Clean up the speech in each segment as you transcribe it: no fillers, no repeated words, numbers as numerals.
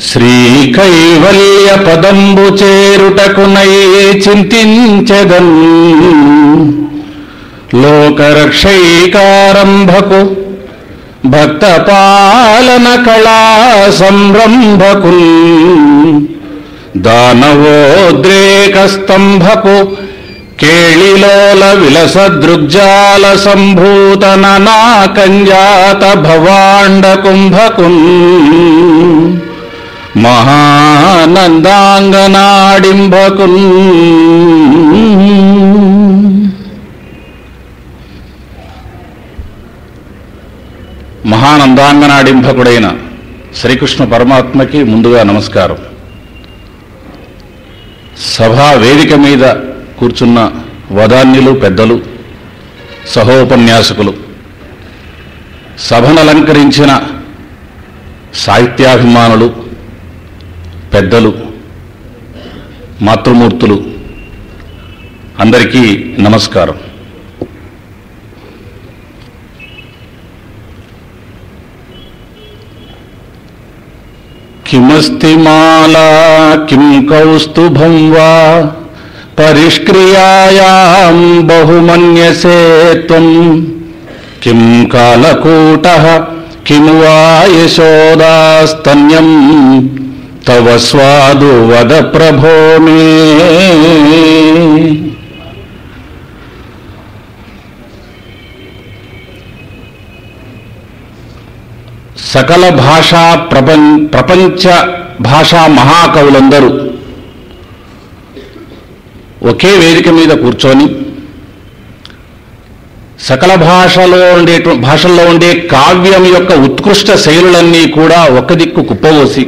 శ్రీకైవల్య పదంబు చేరుటకునై చింతించెదన్ లోకరక్షైకారంభకు భక్త పాలన కళా సంరంభకున్ దానవోద్రేక స్తంభకు కేళిలోల విలస దృగ్జాల సంభూతన నాకంజాత భవాండ కుంభకున్ మహానందాంగనాడింభకున్. మహానందాంగనాడింభకుడైన శ్రీకృష్ణ పరమాత్మకి ముందుగా నమస్కారం. సభా వేదిక మీద కూర్చున్న వదాన్యులు, పెద్దలు, సహోపన్యాసకులు, సభను అలంకరించిన సాహిత్యాభిమానులు, పెద్దలు, మాతృమూర్తులు అందరికీ నమస్కారం. కిమస్తి మాలా కిం కౌస్తుభం వా పరిష్క్రియాయాం బహుమన్యసే త్వం కిం కాలకూటః కిం వా యశోదాస్తన్యం తవ స్వాదు వద ప్రభో మే. సకల భాషా ప్రపంచ భాషా మహాకవులందరూ ఒకే వేదిక మీద కూర్చొని సకల భాషల్లో ఉండే కావ్యం యొక్క ఉత్కృష్ట శైలులన్నీ కూడా ఒక దిక్కు కుప్పవోసి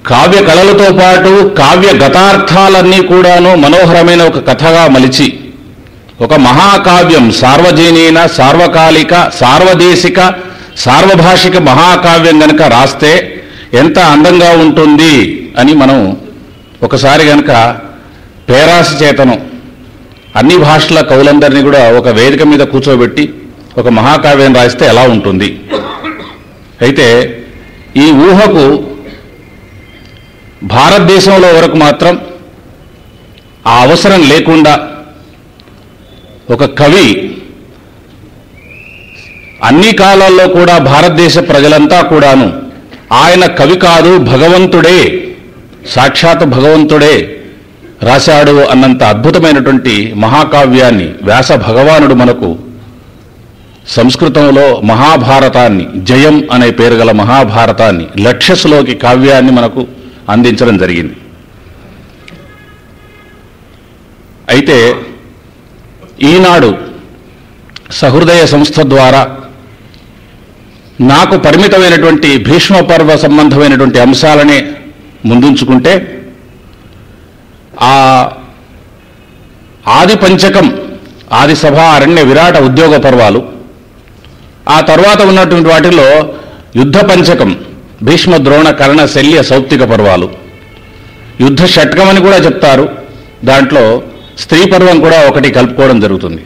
కావ్య కళలతో పాటు కావ్య గతార్థాలన్నీ కూడాను మనోహరమైన ఒక కథగా మలిచి ఒక మహాకావ్యం సార్వజనీన, సార్వకాలిక, సార్వదేశిక, సార్వభాషిక మహాకావ్యం గనక రాస్తే ఎంత అందంగా ఉంటుంది అని మనం ఒకసారి గనక పేరాస చేతనం అన్ని భాషల కవులందరినీ కూడా ఒక వేదిక మీద కూర్చోబెట్టి ఒక మహాకావ్యం రాస్తే ఎలా ఉంటుంది. అయితే ఈ ఊహకు భారతదేశంలో వరకు మాత్రం ఆ అవసరం లేకుండా ఒక కవి అన్ని కాలాల్లో కూడా భారతదేశ ప్రజలంతా కూడాను ఆయన కవి కాదు, భగవంతుడే, సాక్షాత్ భగవంతుడే రాశాడు అన్నంత అద్భుతమైనటువంటి మహాకావ్యాన్ని వ్యాస భగవానుడు మనకు సంస్కృతంలో మహాభారతాన్ని, జయం అనే పేరు గల మహాభారతాన్ని, లక్ష్యశ్లోకి కావ్యాన్ని మనకు అందించడం జరిగింది. అయితే ఈనాడు సహృదయ సంస్థ ద్వారా నాకు పరిమితమైనటువంటి భీష్మ పర్వ సంబంధమైనటువంటి అంశాలనే ముందుంచుకుంటే ఆ ఆది పంచకం, ఆది సభ, అరణ్య, విరాట, ఉద్యోగ పర్వాలు, ఆ తర్వాత ఉన్నటువంటి వాటిలో యుద్ధ పంచకం భీష్మ, ద్రోణ, కర్ణ, శల్య, సౌప్తిక పర్వాలు, యుద్ధ షట్కం అని కూడా చెప్తారు. దాంట్లో స్త్రీ పర్వం కూడా ఒకటి కలుపుకోవడం జరుగుతుంది.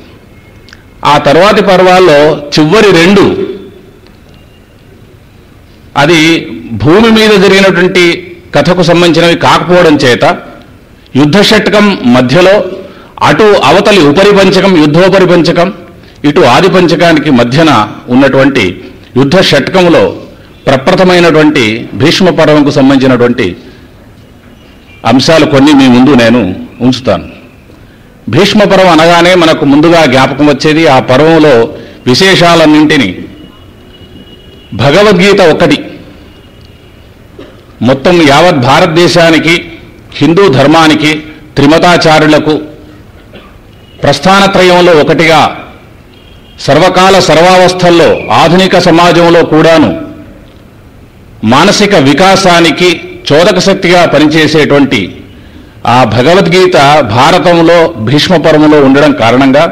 ఆ తర్వాతి పర్వాల్లో చివరి రెండు అది భూమి మీద జరిగినటువంటి కథకు సంబంధించినవి కాకపోవడం చేత యుద్ధ షట్కం మధ్యలో, అటు అవతలి ఉపరి పంచకం, యుద్ధోపరి పంచకం, ఇటు ఆది పంచకానికి మధ్యన ఉన్నటువంటి యుద్ధ షట్కంలో ప్రప్రథమైనటువంటి భీష్మ పర్వంకు సంబంధించినటువంటి అంశాలు కొన్ని మీ ముందు నేను ఉంచుతాను. భీష్మ పర్వం అనగానే మనకు ముందుగా జ్ఞాపకం వచ్చేది ఆ పర్వంలో విశేషాలన్నింటినీ భగవద్గీత ఒకటి మొత్తం యావత్ భారతదేశానికి, హిందూ ధర్మానికి, త్రిమతాచార్యులకు ప్రస్థానత్రయంలో ఒకటిగా సర్వకాల సర్వావస్థల్లో ఆధునిక సమాజంలో కూడాను మానసిక వికాసానికి చోదక శక్తిగా పనిచేసేటువంటి ఆ భగవద్గీత భారతంలో భీష్మ పర్వంలో ఉండడం కారణంగా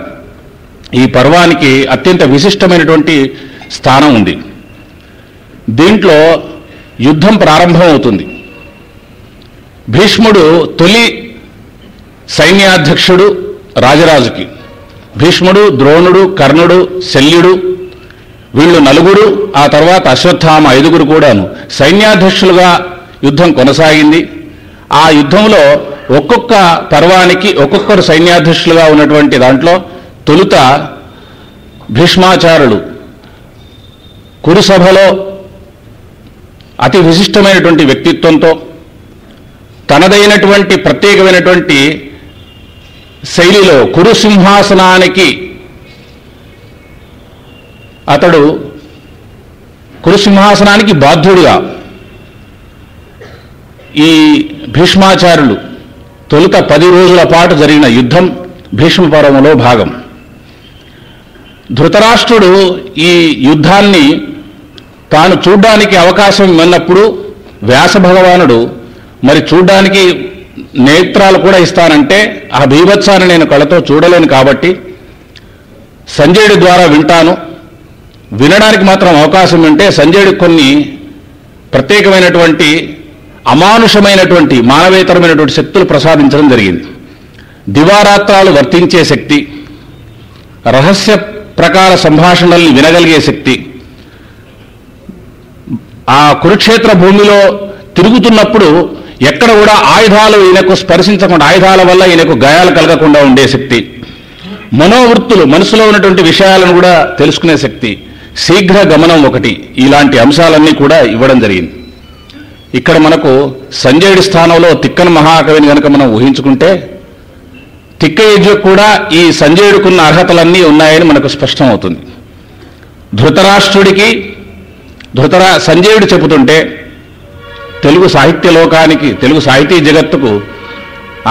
ఈ పర్వానికి అత్యంత విశిష్టమైనటువంటి స్థానం ఉంది. దీంట్లో యుద్ధం ప్రారంభమవుతుంది. భీష్ముడు తొలి సైన్యాధ్యక్షుడు రాజరాజుకి. భీష్ముడు, ద్రోణుడు, కర్ణుడు, శల్యుడు వీళ్ళు 4, ఆ తర్వాత అశ్వత్థామ 5 కూడాను సైన్యాధ్యక్షులుగా యుద్ధం కొనసాగింది. ఆ యుద్ధంలో ఒక్కొక్క పర్వానికి ఒక్కొక్కరు సైన్యాధ్యక్షులుగా ఉన్నటువంటి దాంట్లో తొలుత భీష్మాచార్యులు కురుసభలో అతి విశిష్టమైనటువంటి వ్యక్తిత్వంతో తనదైనటువంటి ప్రత్యేకమైనటువంటి శైలిలో కురు సింహాసనానికి అతడు కురు సింహాసనానికి బాధ్యుడుగా ఈ భీష్మాచార్యులు తొలుత 10 రోజుల పాటు జరిగిన యుద్ధం భీష్మ పర్వంలో భాగం. ధృతరాష్ట్రుడు ఈ యుద్ధాన్ని తాను చూడ్డానికి అవకాశం ఉన్నప్పుడు వ్యాస భగవానుడు మరి చూడ్డానికి నేత్రాలు కూడా ఇస్తానంటే ఆ బీభత్సాన్ని నేను కళ్ళతో చూడలేను కాబట్టి సంజయుడి ద్వారా వింటాను, వినడానికి మాత్రం అవకాశం ఉంటే సంజయుడికి కొన్ని ప్రత్యేకమైనటువంటి అమానుషమైనటువంటి మానవేతరమైనటువంటి శక్తులు ప్రసాదించడం జరిగింది. దివారాత్రాలు వర్తించే శక్తి, రహస్య ప్రకార సంభాషణల్ని వినగలిగే శక్తి, ఆ కురుక్షేత్ర భూమిలో తిరుగుతున్నప్పుడు ఎక్కడ కూడా ఆయుధాలు ఈయనకు స్పర్శించకుండా, ఆయుధాల వల్ల ఈయనకు గాయాలు కలగకుండా ఉండే శక్తి, మనోవృత్తులు మనసులో ఉన్నటువంటి విషయాలను కూడా తెలుసుకునే శక్తి, శీఘ్ర గమనం ఒకటి, ఇలాంటి అంశాలన్నీ కూడా ఇవ్వడం జరిగింది. ఇక్కడ మనకు సంజయుడి స్థానంలో తిక్కన మహాకవిని కనుక మనం ఊహించుకుంటే తిక్కయజ్ఞకు కూడా ఈ సంజయుడికున్న అర్హతలన్నీ ఉన్నాయని మనకు స్పష్టమవుతుంది. ధృతరాష్ట్రుడికి సంజయుడు చెబుతుంటే తెలుగు సాహిత్య లోకానికి, తెలుగు సాహితీ జగత్తుకు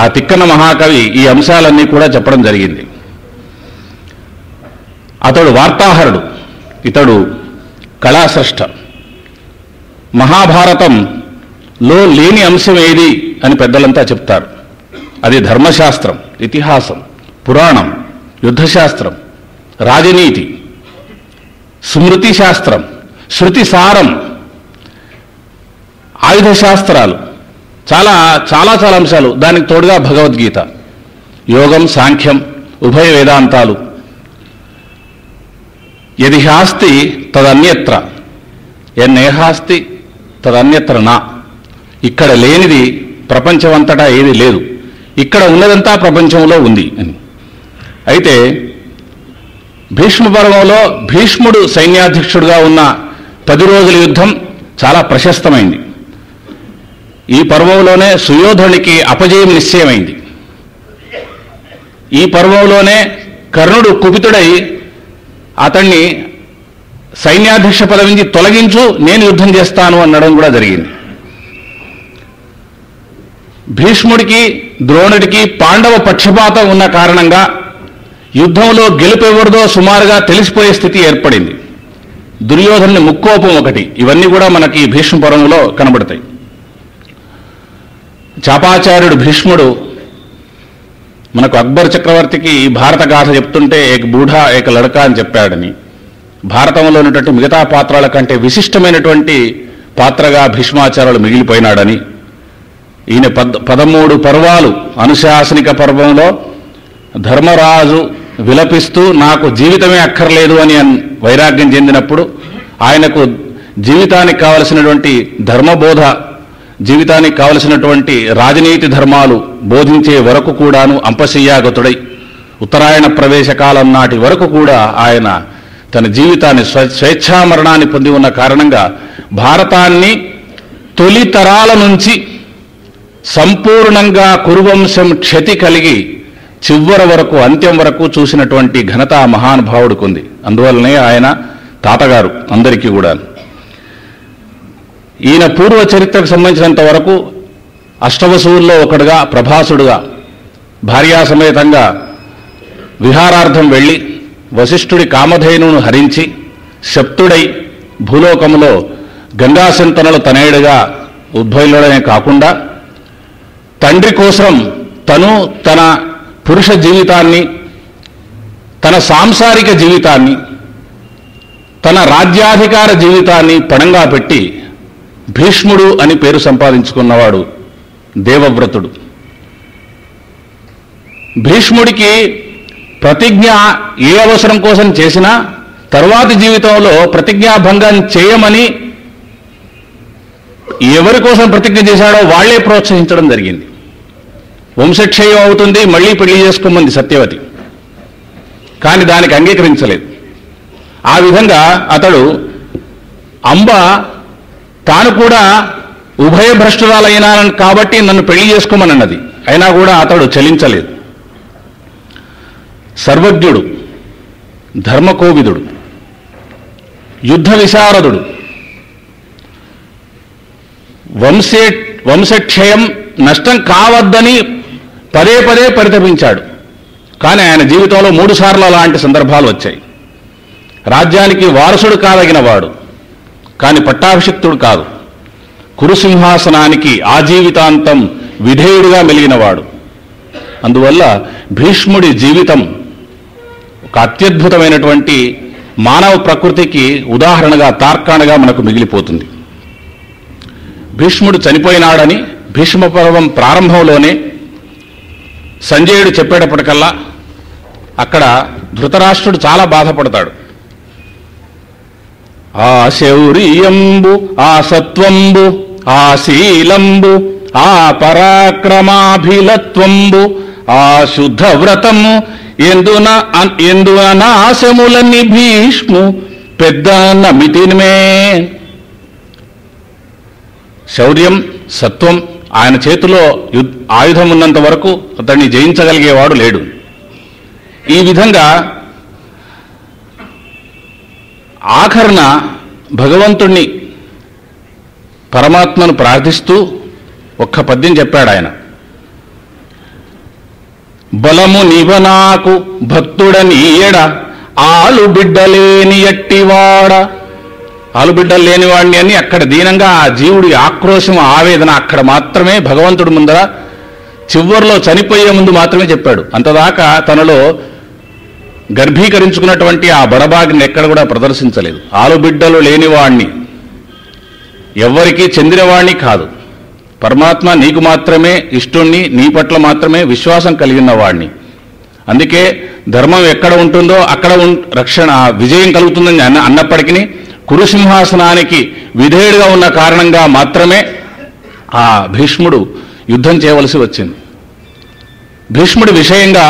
ఆ తిక్కన మహాకవి ఈ అంశాలన్నీ కూడా చెప్పడం జరిగింది. అతడు వార్తాహరుడు, ఇతడు కళాస్రష్ట. మహాభారతంలో లేని అంశం ఏది అని పెద్దలంతా చెప్తారు. అది ధర్మశాస్త్రం, ఇతిహాసం, పురాణం, యుద్ధశాస్త్రం, రాజనీతి, స్మృతి శాస్త్రం, శృతి సారం, ఆయుధ శాస్త్రాలు, చాలా చాలా చాలా అంశాలు. దానికి తోడుగా భగవద్గీత, యోగం, సాంఖ్యం, ఉభయ వేదాంతాలు. యది హాస్తి తదన్యత్ర యన్నేహాస్తి తదన్యత్ర నా. ఇక్కడ లేనిది ప్రపంచమంతటా ఏది లేదు, ఇక్కడ ఉన్నదంతా ప్రపంచంలో ఉంది అని. అయితే భీష్మ పర్వంలో భీష్ముడు సైన్యాధ్యక్షుడుగా ఉన్న 10 రోజుల యుద్ధం చాలా ప్రశస్తమైంది. ఈ పర్వంలోనే సుయోధనుడికి అపజయం నిశ్చయమైంది. ఈ పర్వంలోనే కర్ణుడు కుపితుడై అతన్ని సైన్యాధ్యక్ష పదవి నుంచి తొలగించు, నేను యుద్ధం చేస్తాను అనడం కూడా జరిగింది. భీష్ముడికి ద్రోణుడికి పాండవ పక్షపాతం ఉన్న కారణంగా యుద్ధంలో గెలుపెవరిదో సుమారుగా తెలిసిపోయే స్థితి ఏర్పడింది. దుర్యోధనుని ముక్కోపం ఒకటి, ఇవన్నీ కూడా మనకి భీష్మ పర్వంలో కనబడతాయి. చాపాచార్యుడు భీష్ముడు మనకు అక్బర్ చక్రవర్తికి భారత గాథ చెప్తుంటే ఏక బూఢా ఏక లడకా అని చెప్పాడని, భారతంలో ఉన్నటువంటి మిగతా పాత్రల కంటే విశిష్టమైనటువంటి పాత్రగా భీష్మాచార్యులు మిగిలిపోయినాడని, ఈయన 13 పర్వాలు అనుశాసనిక పర్వంలో ధర్మరాజు విలపిస్తూ నాకు జీవితమే అక్కర్లేదు అని వైరాగ్యం చెందినప్పుడు ఆయనకు జీవితానికి కావలసినటువంటి ధర్మబోధ, జీవితానికి కావలసినటువంటి రాజనీతి ధర్మాలు బోధించే వరకు కూడాను అంపశయ్యాగతుడై ఉత్తరాయణ ప్రవేశకాలం నాటి వరకు కూడా ఆయన తన జీవితాన్ని స్వేచ్ఛామరణాన్ని పొంది ఉన్న కారణంగా భారతాన్ని తొలి తరాల నుంచి సంపూర్ణంగా కురువంశం క్షతి కలిగి చివరి వరకు, అంత్యం వరకు చూసినటువంటి ఘనత ఆ మహానుభావుడికి ఉంది. అందువల్లనే ఆయన తాతగారు అందరికీ కూడా. ఈయన పూర్వ చరిత్రకు సంబంధించినంత వరకు అష్టవసువుల్లో ఒకడుగా, ప్రభాసుడుగా భార్యాసమేతంగా విహారార్థం వెళ్ళి వశిష్ఠుడి కామధేనును హరించి శప్తుడై భూలోకములో గంగాశంతనులు తనయుడిగా ఉద్భవించడమే కాకుండా తండ్రి కోసం తను తన పురుష జీవితాన్ని, తన సాంసారిక జీవితాన్ని, తన రాజ్యాధికార జీవితాన్ని పణంగా పెట్టి భీష్ముడు అని పేరు సంపాదించుకున్నవాడు దేవవ్రతుడు. భీష్ముడికి ప్రతిజ్ఞ ఏ అవసరం కోసం చేసినా తరువాతి జీవితంలో ప్రతిజ్ఞాభంగం చేయమని ఎవరి కోసం ప్రతిజ్ఞ చేశాడో వాళ్లే ప్రోత్సహించడం జరిగింది. వంశక్షయం అవుతుంది, మళ్ళీ పెళ్లి చేసుకోమంది సత్యవతి. కానీ దానికి అంగీకరించలేదు. ఆ విధంగా అతడు అంబ తాను కూడా ఉభయభ్రష్టురాలైనాను కాబట్టి నన్ను పెళ్లి చేసుకోమన్నది. అయినా కూడా అతడు చలించలేదు. సర్వజ్ఞుడు, ధర్మకోవిదుడు, యుద్ధ విశారదుడు, వంశక్షయం నష్టం కావద్దని పదే పదే పరితపించాడు. కానీ ఆయన జీవితంలో 3 సార్లు అలాంటి సందర్భాలు వచ్చాయి. రాజ్యానికి వారసుడు కాదగిన వాడు, కానీ పట్టాభిషిక్తుడు కాదు. కురుసింహాసనానికి ఆజీవితాంతం విధేయుడిగా మెలిగినవాడు. అందువల్ల భీష్ముడి జీవితం ఒక అత్యద్భుతమైనటువంటి మానవ ప్రకృతికి ఉదాహరణగా, తార్కాణగా మనకు మిగిలిపోతుంది. భీష్ముడు చనిపోయినాడని భీష్మ పర్వం ప్రారంభంలోనే సంజయుడు చెప్పేటప్పటికల్లా అక్కడ ధృతరాష్ట్రుడు చాలా బాధపడతాడు. ఆ శౌర్యంబు, ఆ సత్వంబు, ఆ శీలంబు, ఆ పరాక్రమాభిలత్వంబు, ఆ శుద్ధ వ్రతము ఎందున నాశములని భీష్ము పెద్ద నమితిమే. శౌర్యం, సత్వం, ఆయన చేతిలో ఆయుధం ఉన్నంత వరకు అతన్ని జయించగలిగేవాడు లేడు. ఈ విధంగా ఆఖరణ భగవంతుణ్ణి, పరమాత్మను ప్రార్థిస్తూ ఒక్క పద్యం చెప్పాడు ఆయన. బలము నివనాకు భక్తుడనీయడ ఆలు బిడ్డలేని ఎట్టివాడ. ఆలుబిడ్డలు లేనివాడిని అని అక్కడ దీనంగా ఆ జీవుడి ఆక్రోశం, ఆవేదన అక్కడ మాత్రమే భగవంతుడి ముందర చివరిలో చనిపోయే ముందు మాత్రమే చెప్పాడు. అంతదాకా తనలో గర్భీకరించుకున్నటువంటి ఆ బడబాగిని ఎక్కడ కూడా ప్రదర్శించలేదు. ఆలుబిడ్డలు లేనివాణ్ణి, ఎవ్వరికీ చెందినవాణ్ణి కాదు, పరమాత్మ నీకు మాత్రమే ఇష్టుణ్ణి, నీ పట్ల మాత్రమే విశ్వాసం కలిగిన వాణ్ణి. అందుకే ధర్మం ఎక్కడ ఉంటుందో అక్కడ రక్షణ, విజయం కలుగుతుందని అన్నప్పటికీ కురుసింహాసనానికి విధేయుడిగా ఉన్న కారణంగా మాత్రమే ఆ భీష్ముడు యుద్ధం చేయవలసి వచ్చింది. భీష్ముడి విషయంగా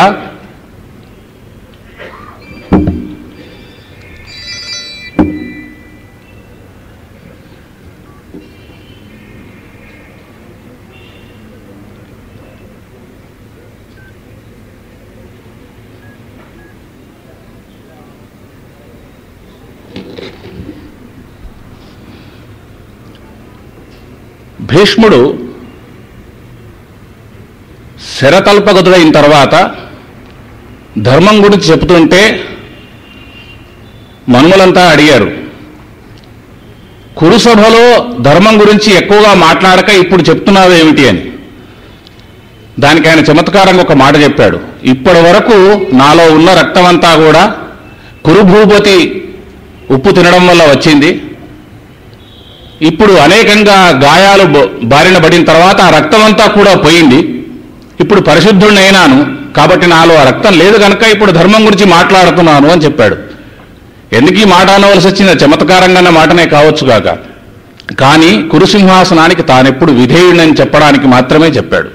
భీష్ముడు శరతల్పగతుడైన తర్వాత ధర్మం గురించి చెబుతుంటే మనుమలంతా అడిగారు, కురుసభలో ధర్మం గురించి ఎక్కువగా మాట్లాడక ఇప్పుడు చెప్తున్నావేమిటి అని. దానికి ఆయన చమత్కారంగా ఒక మాట చెప్పాడు. ఇప్పటి వరకు నాలో ఉన్న రక్తమంతా కూడా కురుభూపతి ఉప్పు తినడం వల్ల వచ్చింది. ఇప్పుడు అనేకంగా గాయాలు బారిన పడిన తర్వాత ఆ రక్తమంతా కూడా పోయింది. ఇప్పుడు పరిశుద్ధుడినైనాను కాబట్టి నాలో ఆ రక్తం లేదు కనుక ఇప్పుడు ధర్మం గురించి మాట్లాడుతున్నాను అని చెప్పాడు. ఎందుకు ఈ మాట అనవలసి వచ్చిన చమత్కారంగా మాటనే కావచ్చుగాక, కానీ కురుసింహాసనానికి తానెప్పుడు విధేయుడని చెప్పడానికి మాత్రమే చెప్పాడు.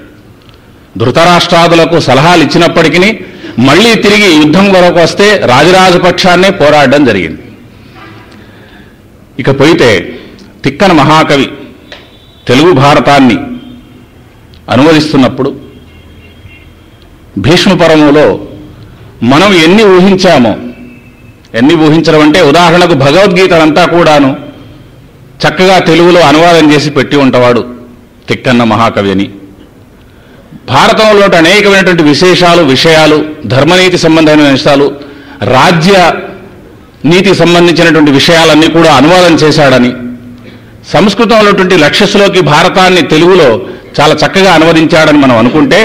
ధృతరాష్ట్రాదులకు సలహాలు ఇచ్చినప్పటికీ మళ్ళీ తిరిగి యుద్ధం వరకు వస్తే రాజరాజపక్షాన్నే పోరాడడం జరిగింది. ఇకపోతే తిక్కన మహాకవి తెలుగు భారతాన్ని అనువదిస్తున్నప్పుడు భీష్మ పర్వంలో మనం ఎన్ని ఊహించడం అంటే ఉదాహరణకు భగవద్గీతనంతా కూడాను చక్కగా తెలుగులో అనువాదం చేసి పెట్టి ఉంటవాడు తిక్కన్న మహాకవి అని. భారతంలో అనేకమైనటువంటి విషయాలు, ధర్మనీతి సంబంధమైన విషయాలు, రాజ్య నీతి సంబంధించినటువంటి విషయాలన్నీ కూడా అనువాదం చేశాడని, సంస్కృతంలో ఉన్నటువంటి లక్ష్యస్లోకి భారతాన్ని తెలుగులో చాలా చక్కగా అనువదించాడని మనం అనుకుంటే,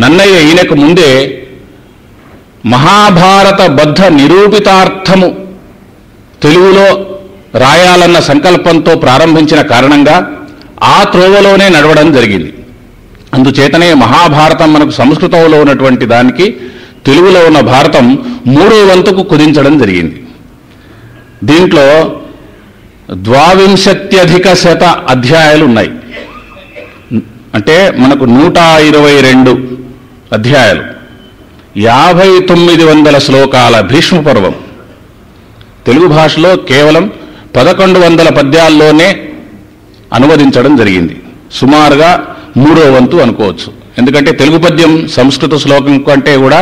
నన్నయ్య ఈయనకు ముందే మహాభారత బద్ధ నిరూపితార్థము తెలుగులో రాయాలన్న సంకల్పంతో ప్రారంభించిన కారణంగా ఆ త్రోవలోనే నడవడం జరిగింది. అందుచేతనే మహాభారతం మనకు సంస్కృతంలో ఉన్నటువంటి దానికి తెలుగులో ఉన్న భారతం 3వ వంతుకు కుదించడం జరిగింది. దీంట్లో 22,000 అధ్యాయాలు ఉన్నాయి. అంటే మనకు 122 అధ్యాయాలు, 5,900 శ్లోకాల భీష్మ పర్వం తెలుగు భాషలో కేవలం 1,100 పద్యాల్లోనే అనువదించడం జరిగింది. సుమారుగా 3వ వంతు అనుకోవచ్చు. ఎందుకంటే తెలుగు పద్యం సంస్కృత శ్లోకం కంటే కూడా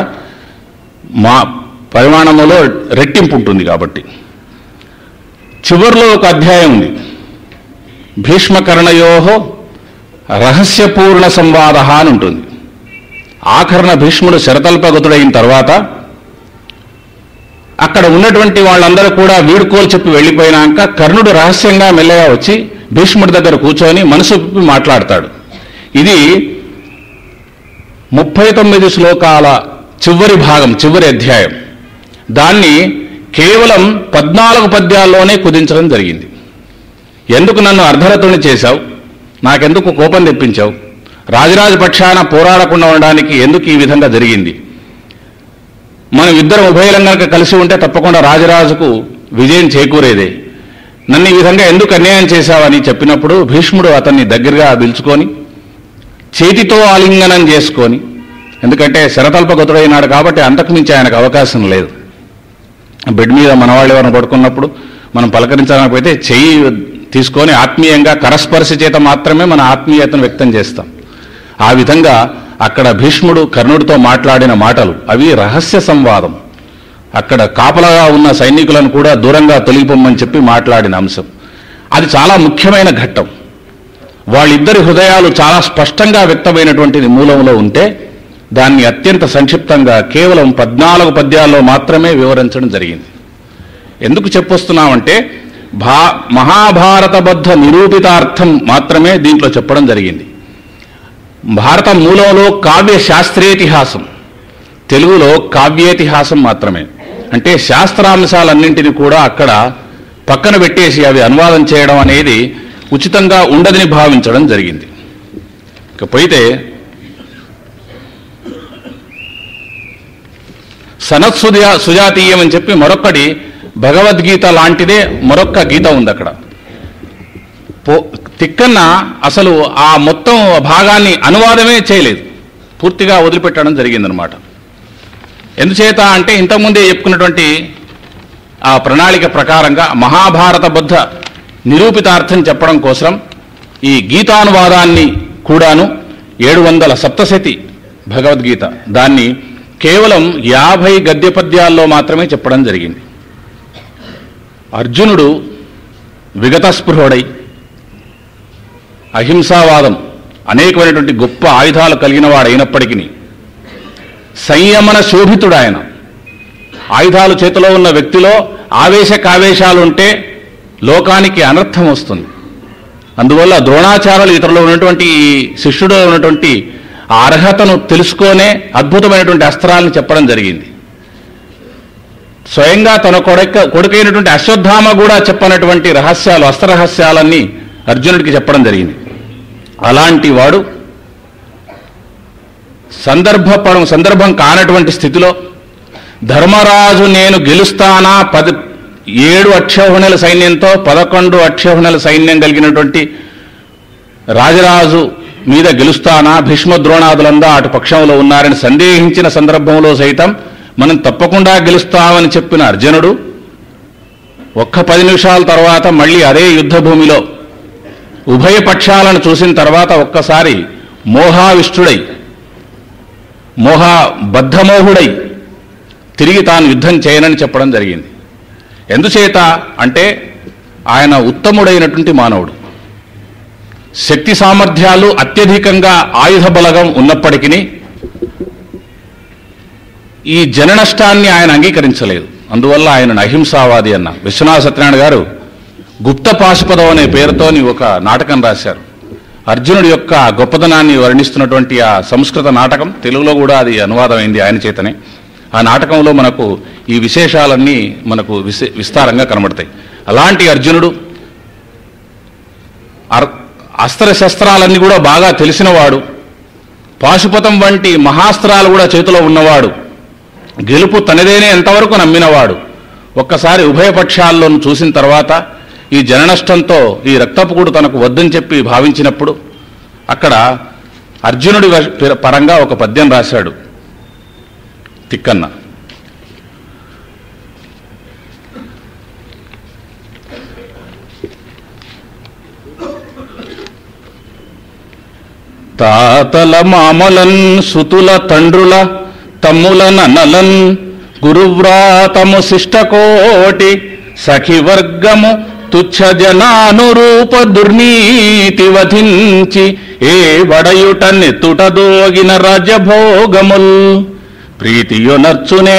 పరిమాణంలో రెట్టింపు ఉంటుంది కాబట్టి. చివరిలో ఒక అధ్యాయం ఉంది, భీష్మకర్ణయోహో రహస్యపూర్ణ సంవాద అని ఉంటుంది. ఆఖరణ భీష్ముడు శరతల్పగతుడైన తర్వాత అక్కడ ఉన్నటువంటి వాళ్ళందరూ కూడా వీడుకోలు చెప్పి వెళ్ళిపోయినాక కర్ణుడు రహస్యంగా మెల్లగా వచ్చి భీష్ముడి దగ్గర కూర్చొని మనసు విప్పి మాట్లాడతాడు. ఇది 39 శ్లోకాల చివరి భాగం, చివరి అధ్యాయం. దాన్ని కేవలం 14 పద్యాల్లోనే కుదించడం జరిగింది. ఎందుకు నన్ను అర్ధరతుని చేశావు, నాకెందుకు కోపం తెప్పించావు, రాజరాజ పక్షాన పోరాడకుండా ఉండడానికి ఎందుకు ఈ విధంగా జరిగింది, మనం ఇద్దరం ఉభయలం కనుక కలిసి ఉంటే తప్పకుండా రాజరాజుకు విజయం చేకూరేదే, నన్ను ఈ విధంగా ఎందుకు అన్యాయం చేశావని చెప్పినప్పుడు భీష్ముడు అతన్ని దగ్గరగా పిలుచుకొని చేతితో ఆలింగనం చేసుకొని, ఎందుకంటే శరతల్పగతుడైనాడు కాబట్టి అంతకుమించి ఆయనకు అవకాశం లేదు. బెడ్ మీద మనవాళ్ళు ఎవరైనా పడుకున్నప్పుడు మనం పలకరించకపోతే చెయ్యి తీసుకొని ఆత్మీయంగా కరస్పర్శ చేత మాత్రమే మన ఆత్మీయతను వ్యక్తం చేస్తాం. ఆ విధంగా అక్కడ భీష్ముడు కర్ణుడితో మాట్లాడిన మాటలు అవి రహస్య సంవాదం. అక్కడ కాపలాగా ఉన్న సైనికులను కూడా దూరంగా తొలగిపోమని చెప్పి మాట్లాడిన అంశం. అది చాలా ముఖ్యమైన ఘట్టం. వాళ్ళిద్దరి హృదయాలు చాలా స్పష్టంగా వ్యక్తమైనటువంటిది మూలంలో ఉంటే దాన్ని అత్యంత సంక్షిప్తంగా కేవలం 14 పద్యాల్లో మాత్రమే వివరించడం జరిగింది. ఎందుకు చెప్పొస్తున్నామంటే మహాభారతబద్ధ నిరూపితార్థం మాత్రమే దీంట్లో చెప్పడం జరిగింది. భారత మూలంలో కావ్య శాస్త్రేతిహాసం, తెలుగులో కావ్యేతిహాసం మాత్రమే. అంటే శాస్త్రాంశాలన్నింటినీ కూడా అక్కడ పక్కన పెట్టేసి అవి అనువాదం చేయడం అనేది ఉచితంగా ఉండదని భావించడం జరిగింది. ఇకపోతే సుజాతీయం అని చెప్పి మరొక్కటి భగవద్గీత లాంటిదే మరొక్క గీత ఉంది అక్కడ. తిక్కన్న అసలు ఆ మొత్తం భాగాన్ని అనువాదమే చేయలేదు, పూర్తిగా వదిలిపెట్టడం జరిగిందనమాట. ఎందుచేత అంటే ఇంతకుముందే చెప్పుకున్నటువంటి ఆ ప్రణాళిక ప్రకారంగా మహాభారతబద్ధ నిరూపితార్థం చెప్పడం కోసం ఈ గీతానువాదాన్ని కూడాను 700 సప్తశతి భగవద్గీత దాన్ని కేవలం 50 గద్యపద్యాల్లో మాత్రమే చెప్పడం జరిగింది. అర్జునుడు విగతస్పృహుడై అహింసావాదం అనేకమైనటువంటి గొప్ప ఆయుధాలు కలిగిన వాడైనప్పటికీ సంయమన శోభితుడు ఆయన. ఆయుధాలు చేతిలో ఉన్న వ్యక్తిలో ఆవేశకావేశాలు ఉంటే లోకానికి అనర్థం వస్తుంది. అందువల్ల ద్రోణాచార్యులు ఇతరులో ఉన్నటువంటి శిష్యుడు ఉన్నటువంటి ఆ అర్హతను తెలుసుకొనే అద్భుతమైనటువంటి అస్త్రాలను చెప్పడం జరిగింది. స్వయంగా తన కొడుకైనటువంటి అశ్వత్థామ కూడా చెప్పనటువంటి రహస్యాలు, అస్త్రరహస్యాలన్నీ అర్జునుడికి చెప్పడం జరిగింది. అలాంటి వాడు సందర్భం కానటువంటి స్థితిలో ధర్మరాజు నేను గెలుస్తానా 7 అక్షౌహిణుల సైన్యంతో 11 అక్షౌహిణుల సైన్యం కలిగినటువంటి రాజరాజు మీద గెలుస్తానా, భీష్మద్రోణాదులందా అటు పక్షంలో ఉన్నారని సందేహించిన సందర్భంలో సైతం మనం తప్పకుండా గెలుస్తామని చెప్పిన అర్జునుడు ఒక్క 10 నిమిషాల తర్వాత మళ్ళీ అదే యుద్ధ భూమిలో ఉభయ పక్షాలను చూసిన తర్వాత ఒక్కసారి మోహావిష్టుడై బద్ధమోహుడై తిరిగి తాను యుద్ధం చేయనని చెప్పడం జరిగింది. ఎందుచేత అంటే ఆయన ఉత్తముడైనటువంటి మానవుడు, శక్తి సామర్థ్యాలు అత్యధికంగా ఆయుధ బలగం ఉన్నప్పటికీ ఈ జననష్టాన్ని ఆయన అంగీకరించలేదు. అందువల్ల ఆయనను అహింసావాది అన్న విశ్వనాథ సత్యనారాయణ గారు గుప్త పాశుపదం అనే పేరుతోని ఒక నాటకం రాశారు. అర్జునుడి యొక్క గొప్పదనాన్ని వర్ణిస్తున్నటువంటి ఆ సంస్కృత నాటకం తెలుగులో కూడా అది అనువాదమైంది ఆయన చేతనే. ఆ నాటకంలో మనకు ఈ విశేషాలన్నీ మనకు విస్తారంగా కనబడతాయి. అలాంటి అర్జునుడు అస్త్రశస్త్రాలన్నీ కూడా బాగా తెలిసినవాడు, పాశుపతం వంటి మహాస్త్రాలు కూడా చేతిలో ఉన్నవాడు, గెలుపు తనదేనే ఎంతవరకు నమ్మినవాడు, ఒక్కసారి ఉభయపక్షాల్లోనూ చూసిన తర్వాత ఈ జననష్టంతో ఈ రక్తపుకుడు తనకు వద్దని చెప్పి భావించినప్పుడు అక్కడ అర్జునుడి పరంగా ఒక పద్యం రాశాడు తిక్కన్న. తాతల మామలన్ సుతుల తండ్రుల తమ్ముల నన్నలన్ గురువ్రాతము శిష్టకోటి సఖివర్గము తుచ్చ జనానురూప దుర్నీతి వధించి ఏ వడయుట నెత్తుట దోగిన రాజ్యభోగముల్ ప్రీతియొనర్చునే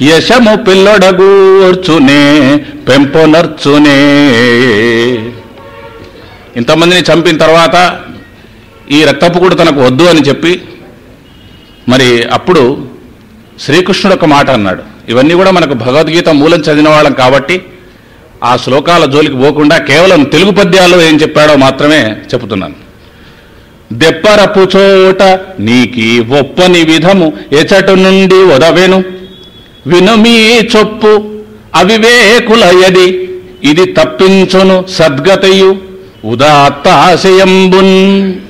యశము పిల్లొడగూర్చునే పెంపొనర్చునే. ఇంతమందిని చంపిన తర్వాత ఈ రక్తపుకుడు తనకు వద్దు అని చెప్పి మరి అప్పుడు శ్రీకృష్ణుడు ఒక మాట అన్నాడు. ఇవన్నీ కూడా మనకు భగవద్గీత మూలం చదివిన వాళ్ళం కాబట్టి ఆ శ్లోకాల జోలికి పోకుండా కేవలం తెలుగు పద్యాల్లో ఏం చెప్పాడో మాత్రమే చెబుతున్నాను. దెప్పరపు చోట నీకి ఒప్పని విధము ఎచటు నుండి వదవెను వినుమీ చొప్పు అవివేకులయది ఇది తప్పించును సద్గతయు ఉదాత్తాశయంబున్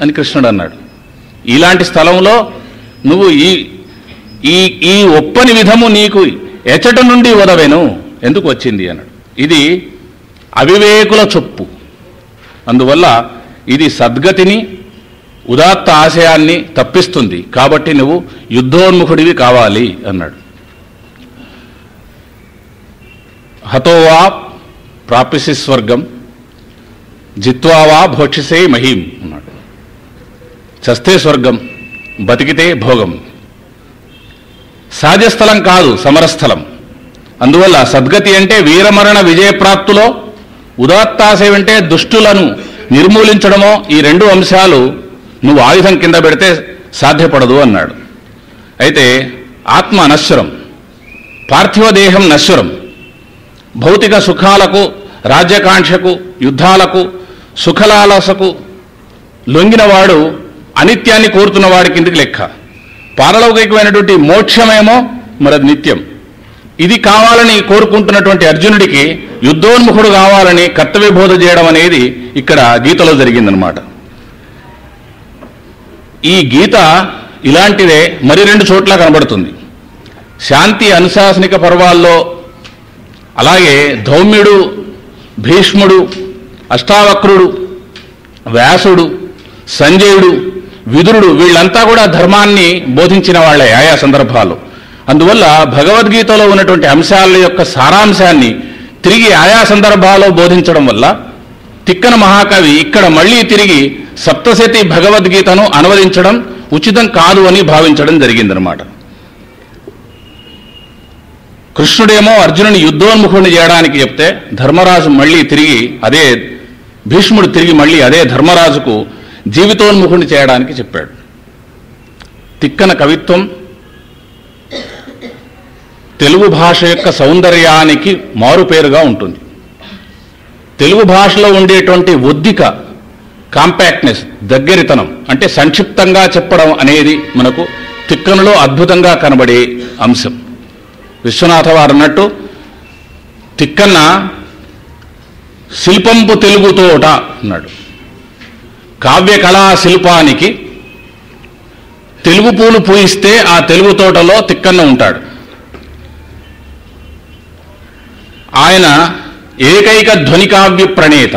అని కృష్ణుడు అన్నాడు. ఇలాంటి స్థలంలో నువ్వు ఈ ఒప్పని విధము నీకు ఎచట నుండి వదవెను ఎందుకు వచ్చింది అన్నాడు. ఇది అవివేకుల చొప్పు, అందువల్ల ఇది సద్గతిని ఉదాత్త ఆశయాన్ని తప్పిస్తుంది, కాబట్టి నువ్వు యుద్ధోన్ముఖుడివి కావాలి అన్నాడు. హతోవా ప్రాప్యసి స్వర్గం జిత్వావా భోక్షిసే మహీం అన్నాడు. చస్తే స్వర్గం, బతికితే భోగం. సహజస్థలం కాదు, సమరస్థలం. అందువల్ల సద్గతి అంటే వీరమరణ విజయప్రాప్తులో, ఉదాత్తాశయం అంటే దుష్టులను నిర్మూలించడమో, ఈ రెండు అంశాలు నువ్వు ఆయుధం కింద పెడితే సాధ్యపడదు అన్నాడు. అయితే ఆత్మ నశ్వరం, పార్థివ దేహం నశ్వరం. భౌతిక సుఖాలకు, రాజ్యకాంక్షకు, యుద్ధాలకు, సుఖలాలసకు లొంగినవాడు అనిత్యాన్ని కోరుతున్న వాడి కిందికి లెక్క. పారలౌకికమైనటువంటి మోక్షమేమో మరది నిత్యం. ఇది కావాలని కోరుకుంటున్నటువంటి అర్జునుడికి యుద్ధోన్ముఖుడు కావాలని కర్తవ్య బోధ చేయడం అనేది ఇక్కడ గీతలో జరిగిందనమాట. ఈ గీత ఇలాంటిదే మరి రెండు చోట్ల కనబడుతుంది. శాంతి అనుశాసనిక పర్వాల్లో, అలాగే ధౌమ్యుడు, భీష్ముడు, అష్టావక్రుడు, వ్యాసుడు, సంజయుడు, విదురుడు వీళ్ళంతా కూడా ధర్మాన్ని బోధించిన వాళ్ళే ఆయా సందర్భాల్లో. అందువల్ల భగవద్గీతలో ఉన్నటువంటి అంశాల యొక్క సారాంశాన్ని తిరిగి ఆయా సందర్భాల్లో బోధించడం వల్ల తిక్కన మహాకవి ఇక్కడ మళ్ళీ తిరిగి సప్తశతి భగవద్గీతను అనువదించడం ఉచితం కాదు అని భావించడం జరిగిందనమాట. కృష్ణుడేమో అర్జునుని యుద్ధోన్ముఖుడిని చేయడానికి చెప్తే ధర్మరాజు మళ్ళీ తిరిగి అదే, భీష్ముడు తిరిగి మళ్ళీ అదే ధర్మరాజుకు జీవితోన్ముఖుడిని చేయడానికి చెప్పాడు. తిక్కన కవిత్వం తెలుగు భాష యొక్క సౌందర్యానికి మారుపేరుగా ఉంటుంది. తెలుగు భాషలో ఉండేటువంటి ఒద్దిక, కాంపాక్ట్నెస్, దగ్గరితనం, అంటే సంక్షిప్తంగా చెప్పడం అనేది మనకు తిక్కనలో అద్భుతంగా కనబడే అంశం. విశ్వనాథ వారు అన్నట్టు తిక్కన్న శిల్పంపు తెలుగు తోట అన్నాడు. కావ్య కళా శిల్పానికి తెలుగు పూలు పూయిస్తే ఆ తెలుగు తోటలో తిక్కన్న ఉంటాడు. ఆయన ఏకైక ధ్వని కావ్య ప్రణేత.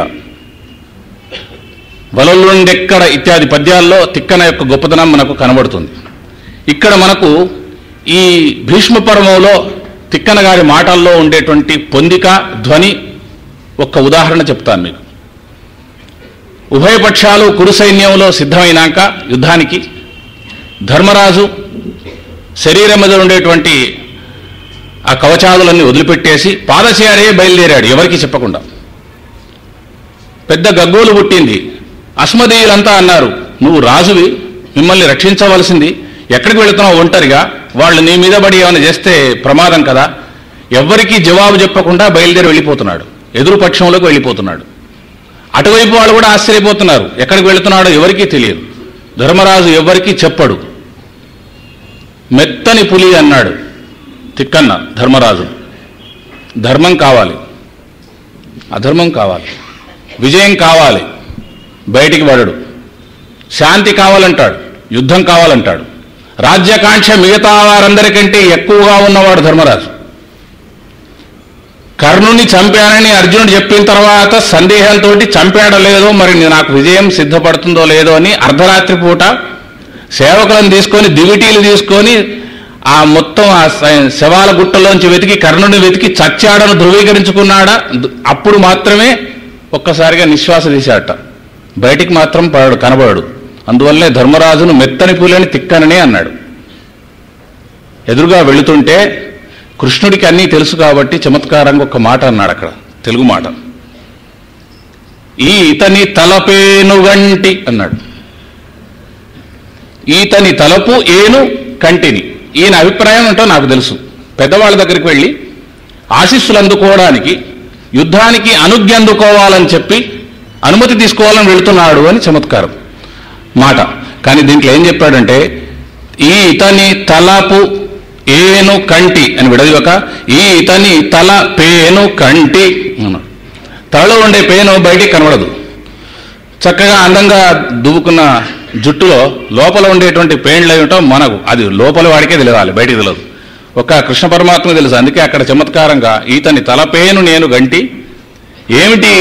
వలలుండెక్కడ ఇత్యాది పద్యాల్లో తిక్కన యొక్క గొప్పతనం మనకు కనబడుతుంది. ఇక్కడ మనకు ఈ భీష్మ పర్వంలో తిక్కన గారి మాటల్లో ఉండేటువంటి పొందిక, ధ్వని ఒక్క ఉదాహరణ చెప్తాను మీకు. ఉభయపక్షాలు కురు సైన్యంలో సిద్ధమైనాక యుద్ధానికి ధర్మరాజు శరీరం మీద ఉండేటువంటి ఆ కవచాదులన్నీ వదిలిపెట్టేసి పాదచారే బయలుదేరాడు, ఎవరికి చెప్పకుండా. పెద్ద గగ్గోలు పుట్టింది. అస్మదీయులంతా అన్నారు, నువ్వు రాజువి, మిమ్మల్ని రక్షించవలసింది, ఎక్కడికి వెళుతున్నావు ఒంటరిగా, వాళ్ళు నీ మీద పడి ఏమైనా చేస్తే ప్రమాదం కదా. ఎవ్వరికీ జవాబు చెప్పకుండా బయలుదేరి వెళ్ళిపోతున్నాడు, ఎదురు పక్షంలోకి వెళ్ళిపోతున్నాడు. అటువైపు వాళ్ళు కూడా ఆశ్చర్యపోతున్నారు, ఎక్కడికి వెళుతున్నాడో ఎవరికీ తెలియదు. ధర్మరాజు ఎవ్వరికీ చెప్పడు. మెత్తని పులి అన్నాడు తిక్కన్న ధర్మరాజు. ధర్మం కావాలి, అధర్మం కావాలి, విజయం కావాలి, బయటికి పడడు. శాంతి కావాలంటాడు, యుద్ధం కావాలంటాడు. రాజ్యాకాంక్ష మిగతా వారందరికంటే ఎక్కువగా ఉన్నవాడు ధర్మరాజు. కర్ణుని చంపానని అర్జునుడు చెప్పిన తర్వాత సందేహంతో చంపాడో లేదో, మరి నాకు విజయం సిద్ధపడుతుందో లేదో అని అర్ధరాత్రి పూట సేవకులను తీసుకొని దివిటీలు తీసుకొని ఆ మొత్తం ఆ శవాల గుట్టలోంచి వెతికి కర్ణుని వెతికి చచ్చాడను ధృవీకరించుకున్నాడా, అప్పుడు మాత్రమే ఒక్కసారిగా నిశ్వాస తీశాడట. బయటికి మాత్రం కనబడడు. అందువల్లనే ధర్మరాజును మెత్తని పూలని తిక్కననే అన్నాడు. ఎదురుగా వెళుతుంటే కృష్ణుడికి అన్నీ తెలుసు కాబట్టి చమత్కారంగా ఒక మాట అన్నాడు అక్కడ, తెలుగు మాట. ఈతని తలపేనుగంటి అన్నాడు. ఈతని తలపు ఏను కంటిని. ఈయన అభిప్రాయం ఏంటో నాకు తెలుసు. పెద్దవాళ్ళ దగ్గరికి వెళ్ళి ఆశీస్సులు అందుకోవడానికి, యుద్ధానికి అనుజ్ఞ అందుకోవాలని చెప్పి అనుమతి తీసుకోవాలని వెళుతున్నాడు అని చమత్కారం మాట. కానీ దీంట్లో ఏం చెప్పాడంటే, ఈ ఇతని తలపు ఏను కంటి అని విడదివక ఈ ఇతని తల పేను కంటి అన్నాడు. తలలో ఉండే పేను బయటికి కనబడదు. చక్కగా అందంగా దువ్వుకున్న జుట్టులో లోపల ఉండేటువంటి పేన్లు ఏమిటో మనకు అది లోపల వాడికే తెలియాలి, బయటికి తెలియదు. ఒక కృష్ణ పరమాత్మ తెలుసు. అందుకే అక్కడ చమత్కారంగా ఈతని తలపేను నేను గంటి. ఏమిటి?